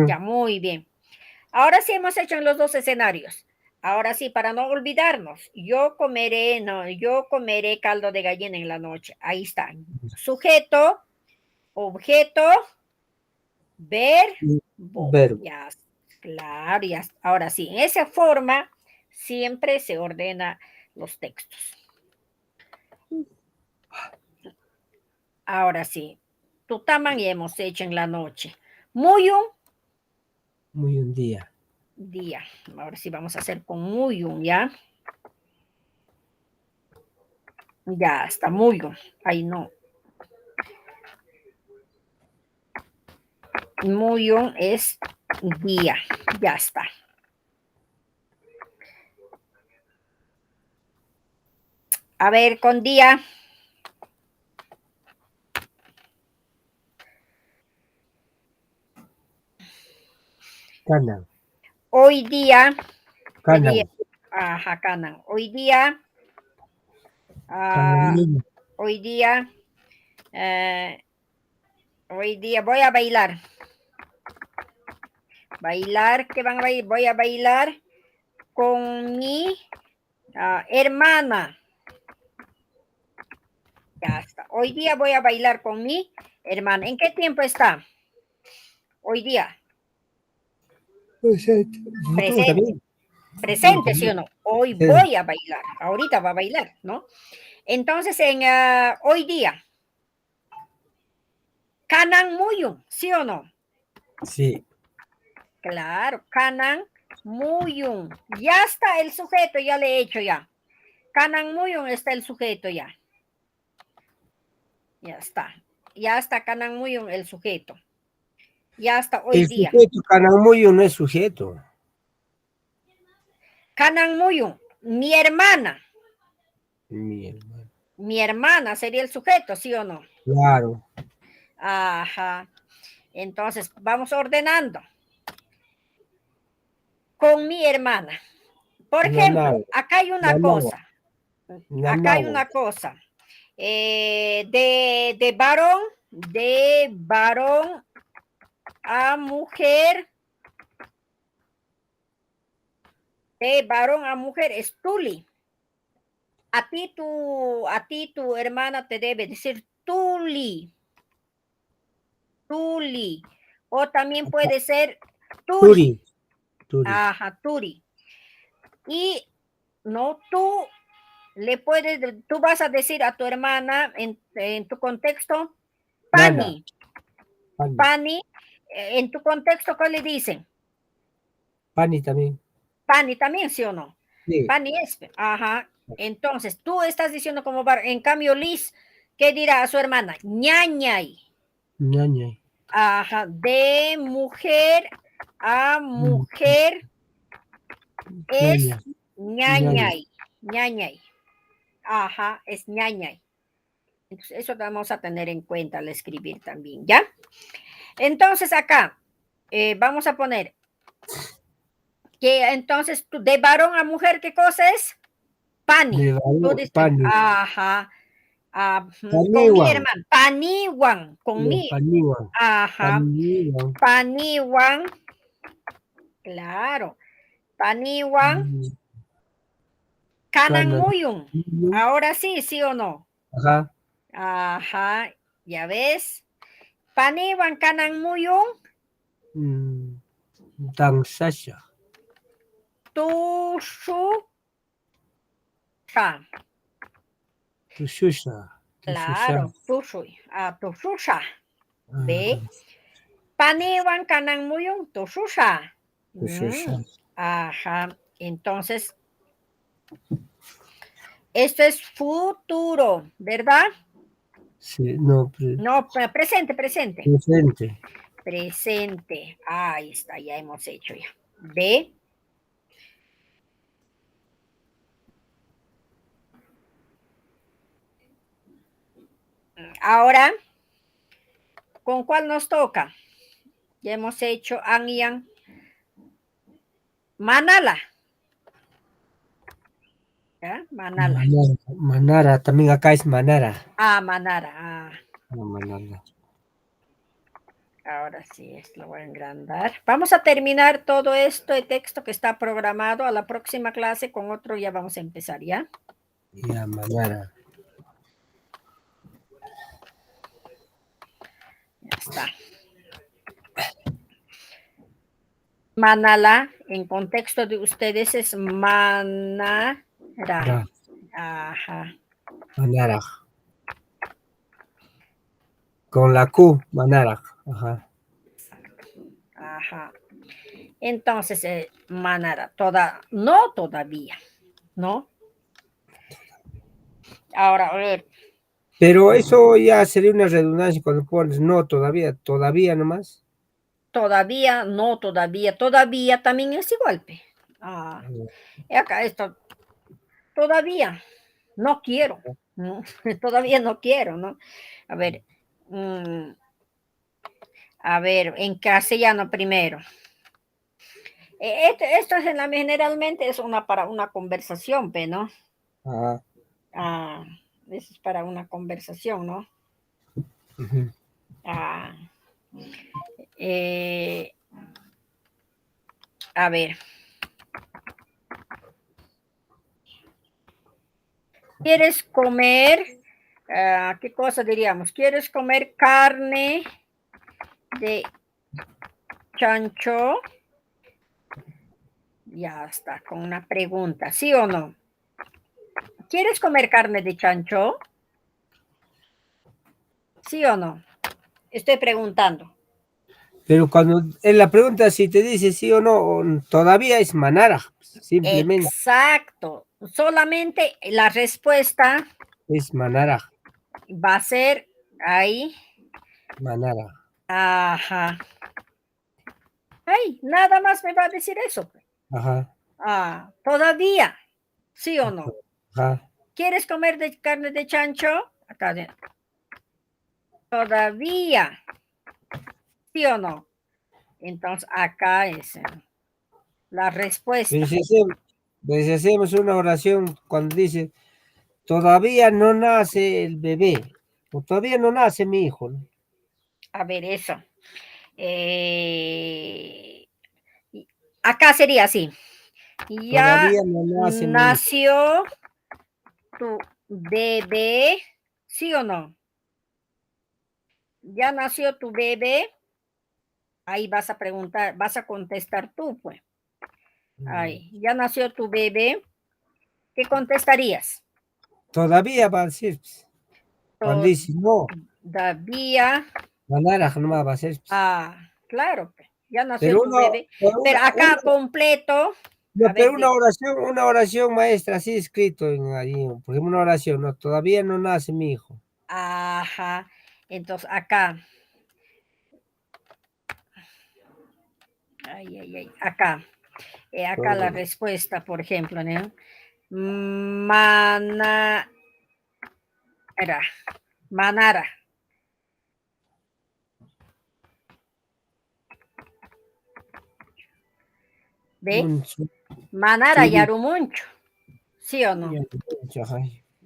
Ya, muy bien. Ahora sí hemos hecho en los dos escenarios. Ahora sí, para no olvidarnos, yo comeré caldo de gallina en la noche. Ahí está. Sujeto, objeto, verbo. Verbo. Ya, claro, ya. Ahora sí, en esa forma siempre se ordena los textos. Ahora sí, tutaman y hemos hecho en la noche. Muy un día. día. Ahora sí vamos a hacer con muy ¿ya? Ya está, muy ahí no. Muy es día, ya está. A ver, con día. Canan. Hoy día sería, Canan. ajá, Canan. Hoy día, Canan. hoy día, eh, hoy día voy a bailar. Bailar, ¿qué van a bailar? Voy a bailar con mi hermana. Ya está. Hoy día voy a bailar con mi hermana. ¿En qué tiempo está? Hoy día. Presente. Futuro Presente. también. Futuro Presente, ¿sí o también. no? Hoy Sí. voy a bailar. Ahorita va a bailar, ¿no? Entonces, en hoy día, Canan Muyun, ¿sí o no? Sí. Claro, Canan Muyun. Ya está el sujeto, ya le he hecho ya. Canan Muyun está el sujeto ya. Ya está. Ya está Canan Muyun el sujeto. Ya está hoy El día. sujeto, Canamuyo no es sujeto. Canan Muyun, mi hermana. Mi hermano. Mi hermana sería el sujeto, ¿sí o no? Claro. Ajá. Entonces, vamos ordenando. Con mi hermana. Por ejemplo, Nanao. acá hay una Nanao. cosa. Acá hay Nanao. una cosa. De varón a mujer, de varón a mujer es Tuli. A ti tu hermana te debe decir Tuli, Tuli. O también puede ser Turi. Turi. Turi. Ajá, Turi. Y no, tú vas a decir a tu hermana en tu contexto, Nana. Pani, Pani. Pani, en tu contexto, ¿qué le dicen? Pani también. Pani también, ¿sí o no? Sí. Pani es, ajá. Entonces, tú estás diciendo como en cambio, Liz, ¿qué dirá a su hermana? Ñañay. Ñaña. Ajá, de mujer a mujer es Ñaña. Ñaña. ñañay, ñañay. Ajá, es ñañay. Entonces, eso vamos a tener en cuenta al escribir también, ¿ya? Entonces, acá vamos a poner que entonces de varón a mujer, ¿qué cosa es? Pani. De Tú valor. dices, Pani. ajá, con mi Paniwan. hermano, Paniwan, con mi, Paniwan. ajá, Paniwan. Paniwan, claro, Paniwan, Canan. Kananmuyun. Ahora sí, ¿sí o no? Ajá. Ajá, ya ves. Paniwan, Kananmuyun, Tangsasha. Tushu, Tushusha. Tushusha. claro, Tushui, Tushusha, ve. Paniwan, Kananmuyun, Tushusha. Tushusha. Ajá, entonces, esto es futuro, ¿verdad? Sí, no, No, presente, presente. presente. Presente. Ahí está, ya hemos hecho ya. ¿Ve? Ahora, ¿con cuál nos toca? Ya hemos hecho Anyang. Manala. ¿Ya? Manala. Manara. Manara. También acá es Manara. Manara. No, Manara. Ahora sí, lo voy a engrandar. Vamos a terminar todo esto de texto que está programado. A la próxima clase con otro ya vamos a empezar, ¿ya? Ya, Manara. Ya está. Manala, en contexto de ustedes, es manara. Ra, Ajá. Manara. Con la Q, Manara. Ajá. Ajá. Entonces, manara, no todavía, ¿no? Ahora, a ver, Pero eso ya sería una redundancia cuando pones no todavía, todavía nomás. todavía, no todavía, todavía también es igual. Ah, y acá esto, todavía, no quiero, ¿no? Todavía no quiero, ¿no? A ver, en castellano primero. Esto es generalmente es para una conversación, ¿no? Ajá. Ah, eso es para una conversación, ¿no? Ujú. Ah, eh, a ver. ¿Quieres comer? ¿Qué cosa diríamos? ¿Quieres comer carne de chancho? Ya está, con una pregunta, ¿sí o no? ¿Quieres comer carne de chancho? ¿Sí o no? Estoy preguntando. Pero cuando en la pregunta si te dice sí o no, todavía es Manara, simplemente Exacto. Solamente la respuesta es Manara, va a ser ahí. Manara. Ajá. Ay, nada más me va a decir eso. Ajá, Todavía. ¿Sí o no? ajá. ¿Quieres comer carne de chancho? Acá todavía. ¿Sí o no? Entonces acá es la respuesta. Pero si hacemos una oración cuando dice todavía no nace el bebé, o todavía no nace mi hijo, ¿no? A ver, eso. Acá sería así. Ya Todavía no nace mi hijo. nació tu bebé, ¿sí o no? Ya nació tu bebé. Ahí vas a preguntar, vas a contestar tú, pues. Ahí, ya nació tu bebé. ¿Qué contestarías? Todavía va a decir, pues, cuando dice no, Todavía. Manara no va a ser. Pues. Claro, pues, ya nació Pero tu bebé. Pero una, acá completo, a no, ver, pero una oración maestra, así escrito en ahí, por ejemplo, una oración, no, todavía no nace mi hijo. ajá, entonces acá, acá, acá la respuesta, por ejemplo, ¿no? Manara, manara. ¿Ve? Muncho, Manara churi, yarumuncho, ¿sí o no? ya, ajá.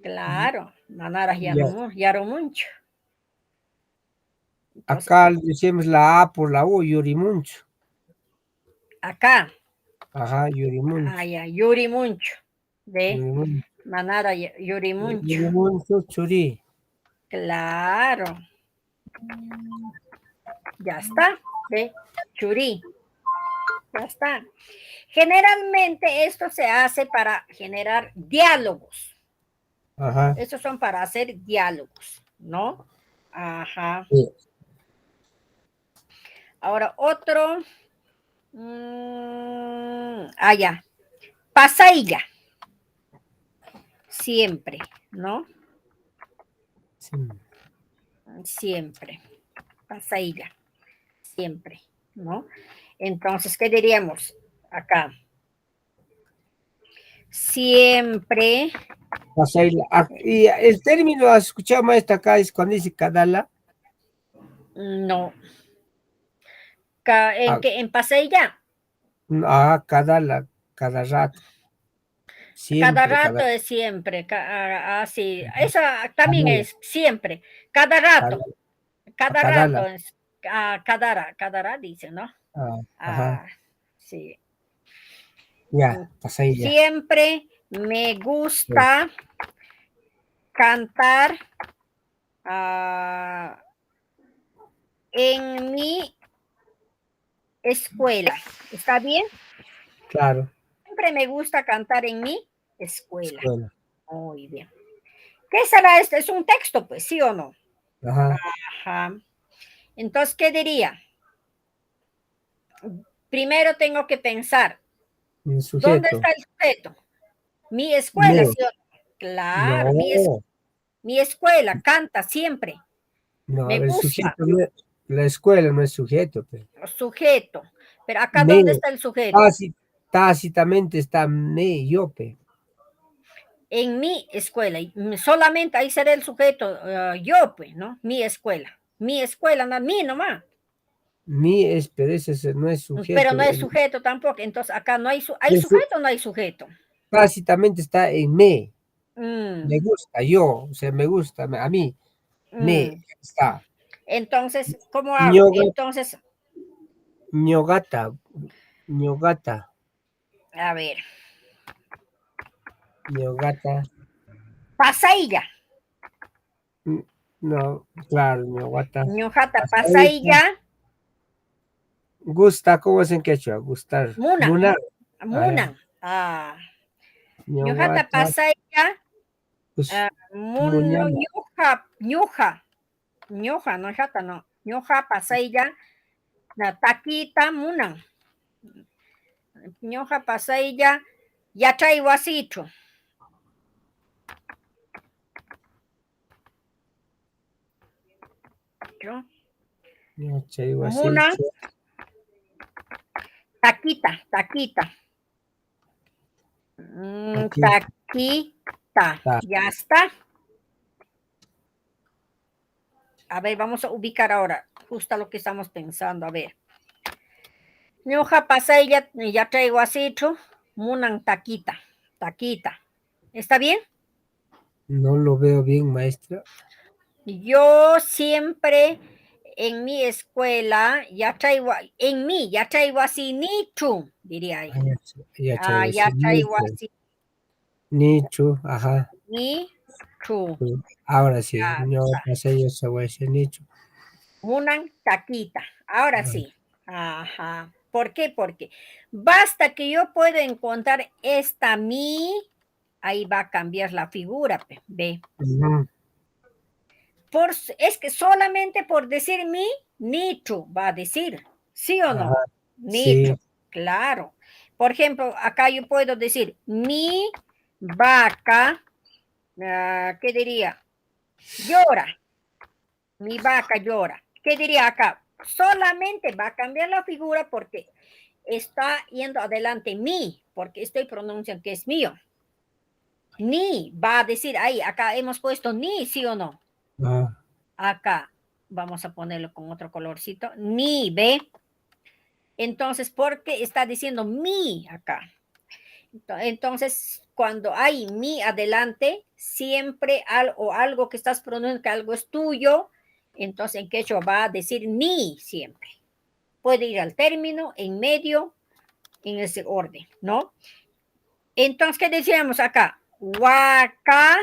Claro, manara Ya. yarumuncho. Entonces, Acá decimos la A por la U, Yurimuncho. acá, Ajá, Yurimuncho. ya, yurimuncho, ¿ve? Yurimuncho, Manara yurimuncho. Yurimuncho, churi. Claro, ya está, ¿ve? Churí, ya está. Generalmente esto se hace para generar diálogos. Ajá. Estos son para hacer diálogos, ¿no? Ajá. Sí. Ahora otro. Ya. Pasailla. Siempre, ¿no? Sí. Siempre. Pasailla. Siempre, ¿no? Entonces, ¿qué diríamos acá? Siempre. Y el término, ¿has escuchado maestra acá? Es cuando dice Kadala. No. Ah, ¿En qué? ¿En Pasailla? Kadala, cada rato. Cada Siempre, rato cada es siempre. Sí. Esa también Kadala, es siempre. Cada rato. Kadala, Cada Kadala. rato es. Kadara dice, ¿no? Ajá. Sí. Ya, pasaya. Siempre me gusta cantar en mi escuela. ¿Está bien? Claro. Siempre me gusta cantar en mi escuela. Escuela. Muy bien. ¿Qué será esto? ¿Es un texto, pues, sí o no? Ajá. Ajá. Entonces, ¿qué diría? Primero tengo que pensar, Un ¿dónde sujeto. está el sujeto? Mi escuela, Me. ¿sí o no? Claro, No. mi escuela canta siempre. No, a Me ver, gusta, sujeto no la escuela no es sujeto, pe. sujeto. Pero acá, Me, ¿dónde está el sujeto? tácitamente está me, yo, pe. En mi escuela. Solamente ahí será el sujeto, yo, pues, ¿no? Mi escuela, no, mi nomás. Mi es, pero ese no es Pero sujeto. no es sujeto tampoco. Entonces, acá no hay, ¿hay Eso sujeto o no hay sujeto? tácitamente está en me. Mm, Me gusta, yo, o sea, me gusta, a mí, me, mm. está. Entonces, ¿cómo hago? Ñoga, Entonces, ñogata, ñogata, a ver, ñogata. pasailla. No, claro, ñogata. Ñojata, Pasadita. pasailla, Gusta, ¿cómo es en quechua? Gustar. munan, Munar. Ah, ya. munan. Ñojata, Ñogata, pasailla, pues, muñama. ñuja, ñuja, no jata, no. Ñuja, pasailla, la taquita, munan. Ñuja, pasailla, yachay wasicho. ¿Yo? Ñacha, igual así. Munan, taquita. Aquí Taquita, está. ya está. A ver, vamos a ubicar ahora justo lo que estamos pensando. A ver. Ñuja pasailla, ya traigo acecho, munan taquita. ¿Está bien? No lo veo bien, maestra. Yo siempre en mi escuela, ya traigo así nichu, diría ahí. Ah, ya traigo Ya ese traigo nicho. así Nicho, ajá. nichu. Pues, ahora sí, Ya no está. pasé yo sobre ese nicho. Munan taquita. Ahora Ah, sí. Ajá. ¿Por qué? Porque basta que yo pueda encontrar esta mi, ahí va a cambiar la figura, ve. ujú, Es que solamente por decir mi, nicho va a decir, ¿sí o ajá, no? sí, Nicho, claro. Por ejemplo, acá yo puedo decir mi vaca, ¿qué diría? Llora, mi vaca llora. ¿Qué diría acá? Solamente va a cambiar la figura porque está yendo adelante mi, porque estoy pronunciando que es mío. Ni va a decir, ahí, acá hemos puesto ni, ¿sí o no? ah, Acá vamos a ponerlo con otro colorcito, ni, ¿ve? Entonces, porque está diciendo mi acá. Entonces, cuando hay mi adelante, siempre algo que estás pronunciando, que algo es tuyo, entonces en quechua va a decir ni siempre. Puede ir al término, en medio, en ese orden, ¿no? Entonces, ¿qué decíamos acá? Huaca,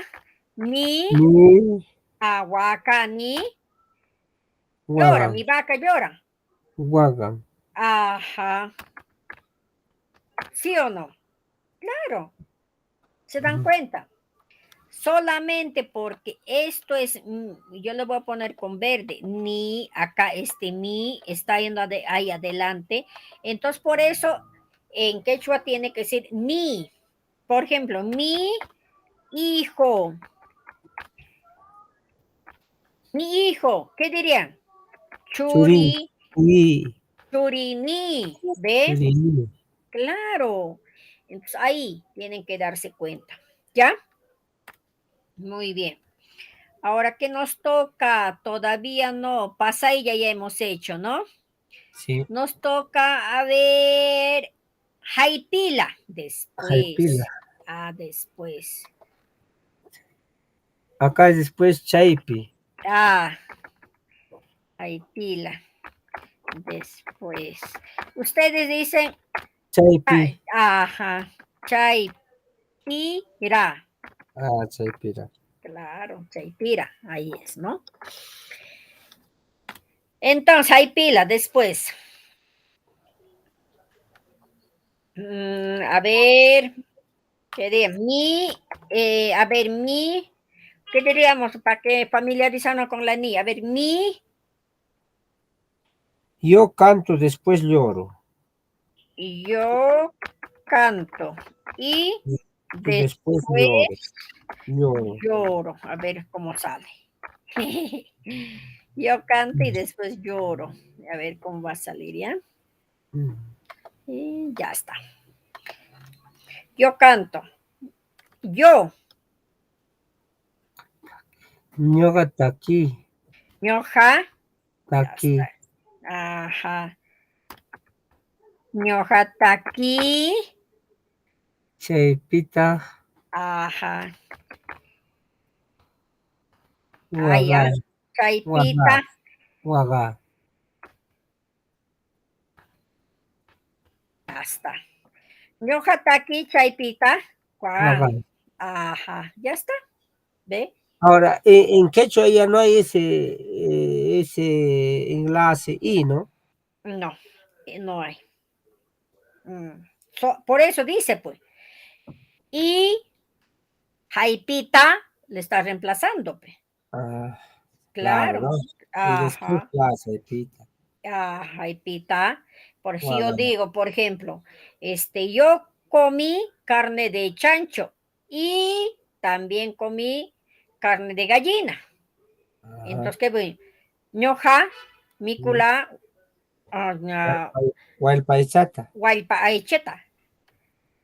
ni, ni, ahuaca, ni, llora, guagan, mi vaca llora. guagan. Ajá, ¿sí o no? Claro, se dan Ujú, cuenta. Solamente porque esto es, yo le voy a poner con verde, ni acá este mi está yendo ahí adelante. Entonces, por eso en quechua tiene que ser ni. Por ejemplo, hijo, mi hijo, ¿qué dirían? churín, Churi, uy, churini, ¿ve? churín. Claro. Entonces ahí tienen que darse cuenta. ¿Ya? Muy bien. Ahora, ¿qué nos toca? Todavía no. Pasa y ya hemos hecho, ¿no? Sí, Nos toca, a ver, Jaipila. jaipila. Después. Después. Acá después chaipi. Ah, Jaipila. Después. Ustedes dicen, Chaypi. ajá, chaipira. Ah, chaypira. Claro, chaipira, ahí es, ¿no? Entonces, hay pila después. A ver, ¿qué diría? A ver, ¿qué diríamos para que familiarizarnos con la ni? A ver, Yo canto, después lloro. yo canto y Y después después lloro. Lloro. lloro. A ver cómo sale. Yo canto y después lloro. A ver cómo va a salir, ¿ya? Mm. Y ya está. Yo canto. Yo, Ñoqa taki. ñoja, ya Taki. está. Ajá. Ñojataki. Chaypita. Ajá. Ah, Waga. ya. Waga. Chaipita. Waga. Ya está. Ñojataki, chaipita. Waga. Ajá. Ya está. ¿Ve? Ahora, en quechua ya no hay ese enlace I, ¿no? No, no hay. Por eso dice, pues. Y jaipita le está reemplazando, pues. Ah, claro, Claro. ¿no? Y después Ajá. la chaypita. Jaipita. Por si yo Waga. digo, por ejemplo, yo comí carne de chancho y también comí carne de gallina. Ajá. Entonces, ¿qué voy? Ñoja, mikula, Hualpaisata. guaypa aicheta.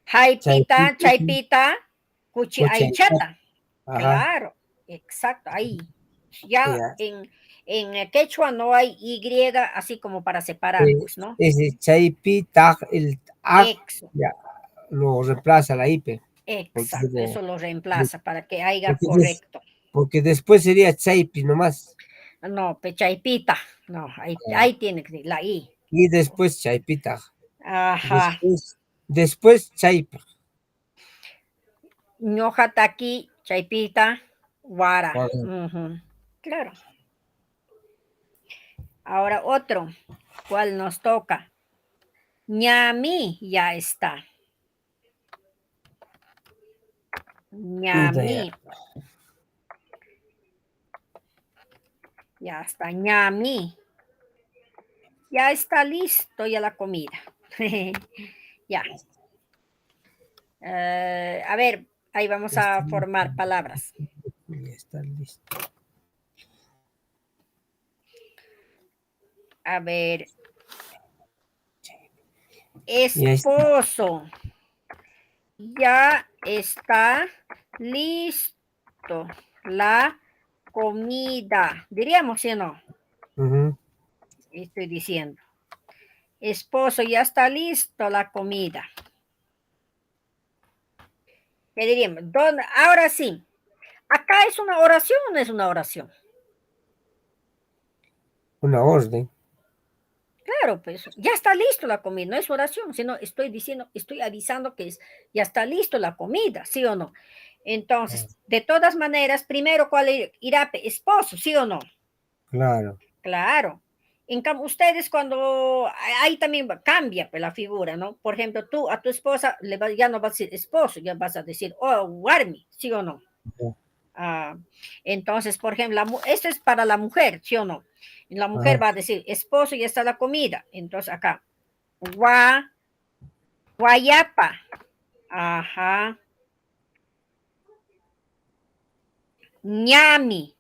Jaipita, Chaypita. chaipita, cuchi Puchayta. aicheta. Ajá. Claro, exacto, ahí. Ya Ya. en quechua no hay Y así como para separar, pues, ¿no? Ese chaypita, el A, Exo. ya, lo reemplaza la IP. Porque, Exacto, eso lo reemplaza para que haya porque, correcto. porque después sería chaypi nomás. No, pechaipita, no, ahí tiene que ir la I. Y después chaypita. Ajá, Después chaypa. ñojataki, chaipita, guara. Guarda. Ujú, claro. Ahora otro, ¿cuál nos toca? Ñami, ya está. Ñami, Ya. ya está, ñami. Ya está listo ya la comida. Ya. A ver, ahí vamos Está a listo. formar palabras. Ya está listo. A ver, Ya está. esposo. Ya está listo la comida. Diríamos, ¿sí o no? Ujú. Estoy diciendo. Esposo, ya está listo la comida. ¿Qué diríamos? Ahora sí. ¿Acá es una oración o no es una oración? Una orden. Claro, pues ya está listo la comida, no es oración, sino estoy diciendo, estoy avisando que ya está listo la comida, ¿sí o no? Entonces, de todas maneras, primero, ¿cuál irá? Esposo, ¿sí o no? Claro. Claro. En cambio, ustedes cuando ahí también cambia pues, la figura, ¿no? Por ejemplo, tú a tu esposa ya no vas a decir esposo, ya vas a decir, oh, warmi, ¿sí o no? Ah, entonces, por ejemplo, esto es para la mujer, ¿sí o no? La mujer Ajá. va a decir, esposo, ya está la comida. Entonces, acá, guayapa. Ajá. Ñami.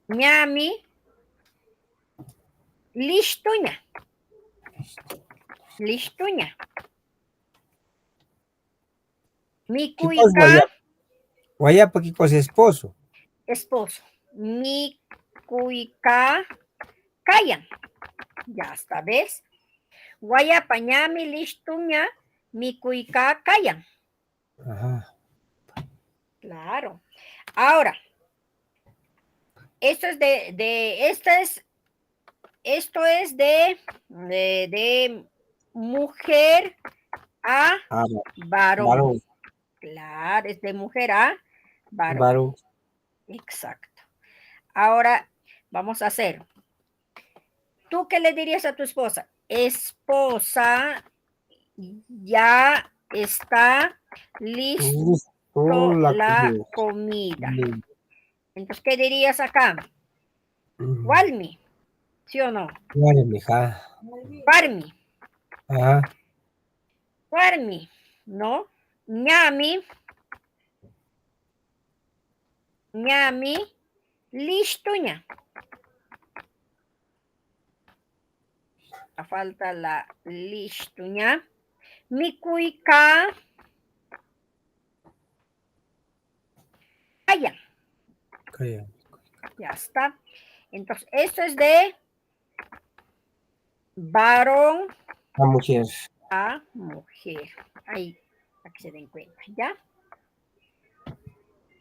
Ñami. Listuña. Listuña. ¿Qué cosa Mikuika, guayapa? Guayapa, ¿qué cosa? Esposo. esposo. Mikuika, callan. Ya está, ¿ves? Guayapa, ñami, listuña, mikuika, callan. Ajá. Claro. Ahora, esto es esto es de mujer a Ah, varón. varón, Claro, es de mujer a varón. varón. Exacto. Ahora vamos a hacer. ¿Tú qué le dirías a tu esposa? Esposa, ya está listo Listo la la comida. comida. Bien. Entonces, ¿qué dirías acá? Mm, Walmi, ¿sí o no? Vale, mija. Parmi, Ajá. parmi, ¿no? Ñami, ñami, listuña. Falta la listuña. Mikuika, allá. Calla. Ya está. Entonces, esto es de varón La mujer. a mujer. Ahí, para que se den cuenta, ¿ya?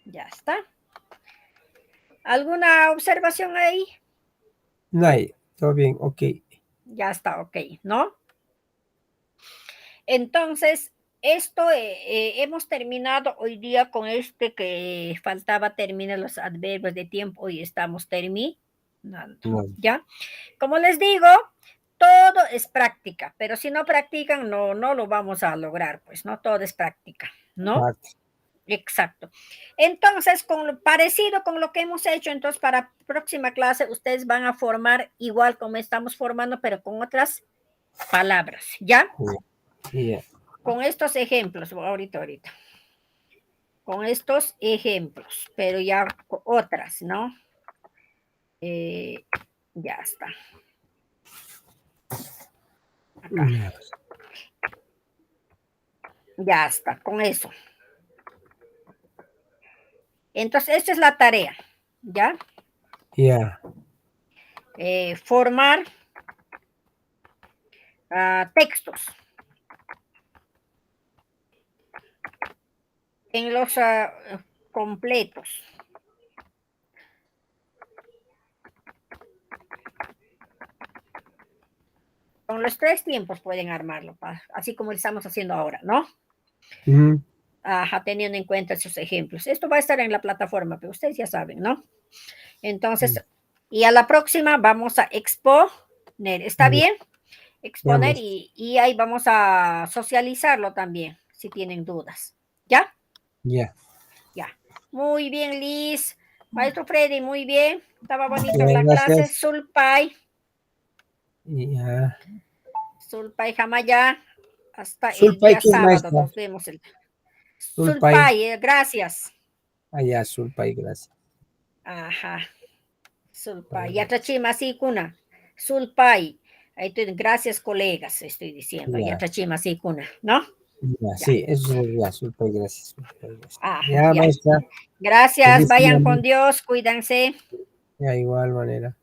Ya está. ¿Alguna observación ahí? No hay. Todo bien, ok. Ya está, ok, ¿no? Entonces, esto hemos terminado hoy día con este que faltaba terminar los adverbios de tiempo y estamos terminando, No. ¿ya? Como les digo, todo es práctica, pero si no practican, no lo vamos a lograr, pues, ¿no? Todo es práctica, ¿no? Exacto. Exacto. Entonces, parecido con lo que hemos hecho, entonces para próxima clase ustedes van a formar igual como estamos formando, pero con otras palabras, ¿ya? Yeah. Con estos ejemplos, ahorita. Con estos ejemplos, pero ya otras, ¿no? Ya está. Acá. Yeah. Ya está, con eso. Entonces, esta es la tarea, ¿ya? Yeah. Formar textos en los completos. Con los 3 tiempos pueden armarlo, así como lo estamos haciendo ahora, ¿no? Mm-hmm. Ajá, teniendo en cuenta esos ejemplos. Esto va a estar en la plataforma, pero ustedes ya saben, ¿no? Entonces, y a la próxima vamos a exponer, ¿está bien? Exponer y ahí vamos a socializarlo también, si tienen dudas. ¿Ya? Yeah. Ya. Muy bien, Liz. Maestro Freddy, muy bien. Estaba bonito Yeah, la gracias. clase. Sulpay. Yeah. Sulpay Jamaya. Hasta el Sulpay, día ¿qué es, sábado maestra? nos vemos. Sulpay. Sulpay, gracias. Allá, Sulpay, gracias. Ajá. Sulpay. Yatachima, sí, cuna. Sulpay. Ahí estoy, gracias, colegas, estoy diciendo. Yeah. Yatachima, sí, cuna, ¿no? Yeah, sí, eso es ya, Sulpay, gracias. Sulpay, gracias. Ajá, Ya, ya. maestra. Gracias, Feliz vayan día. con Dios, cuídense. Ya, igual manera.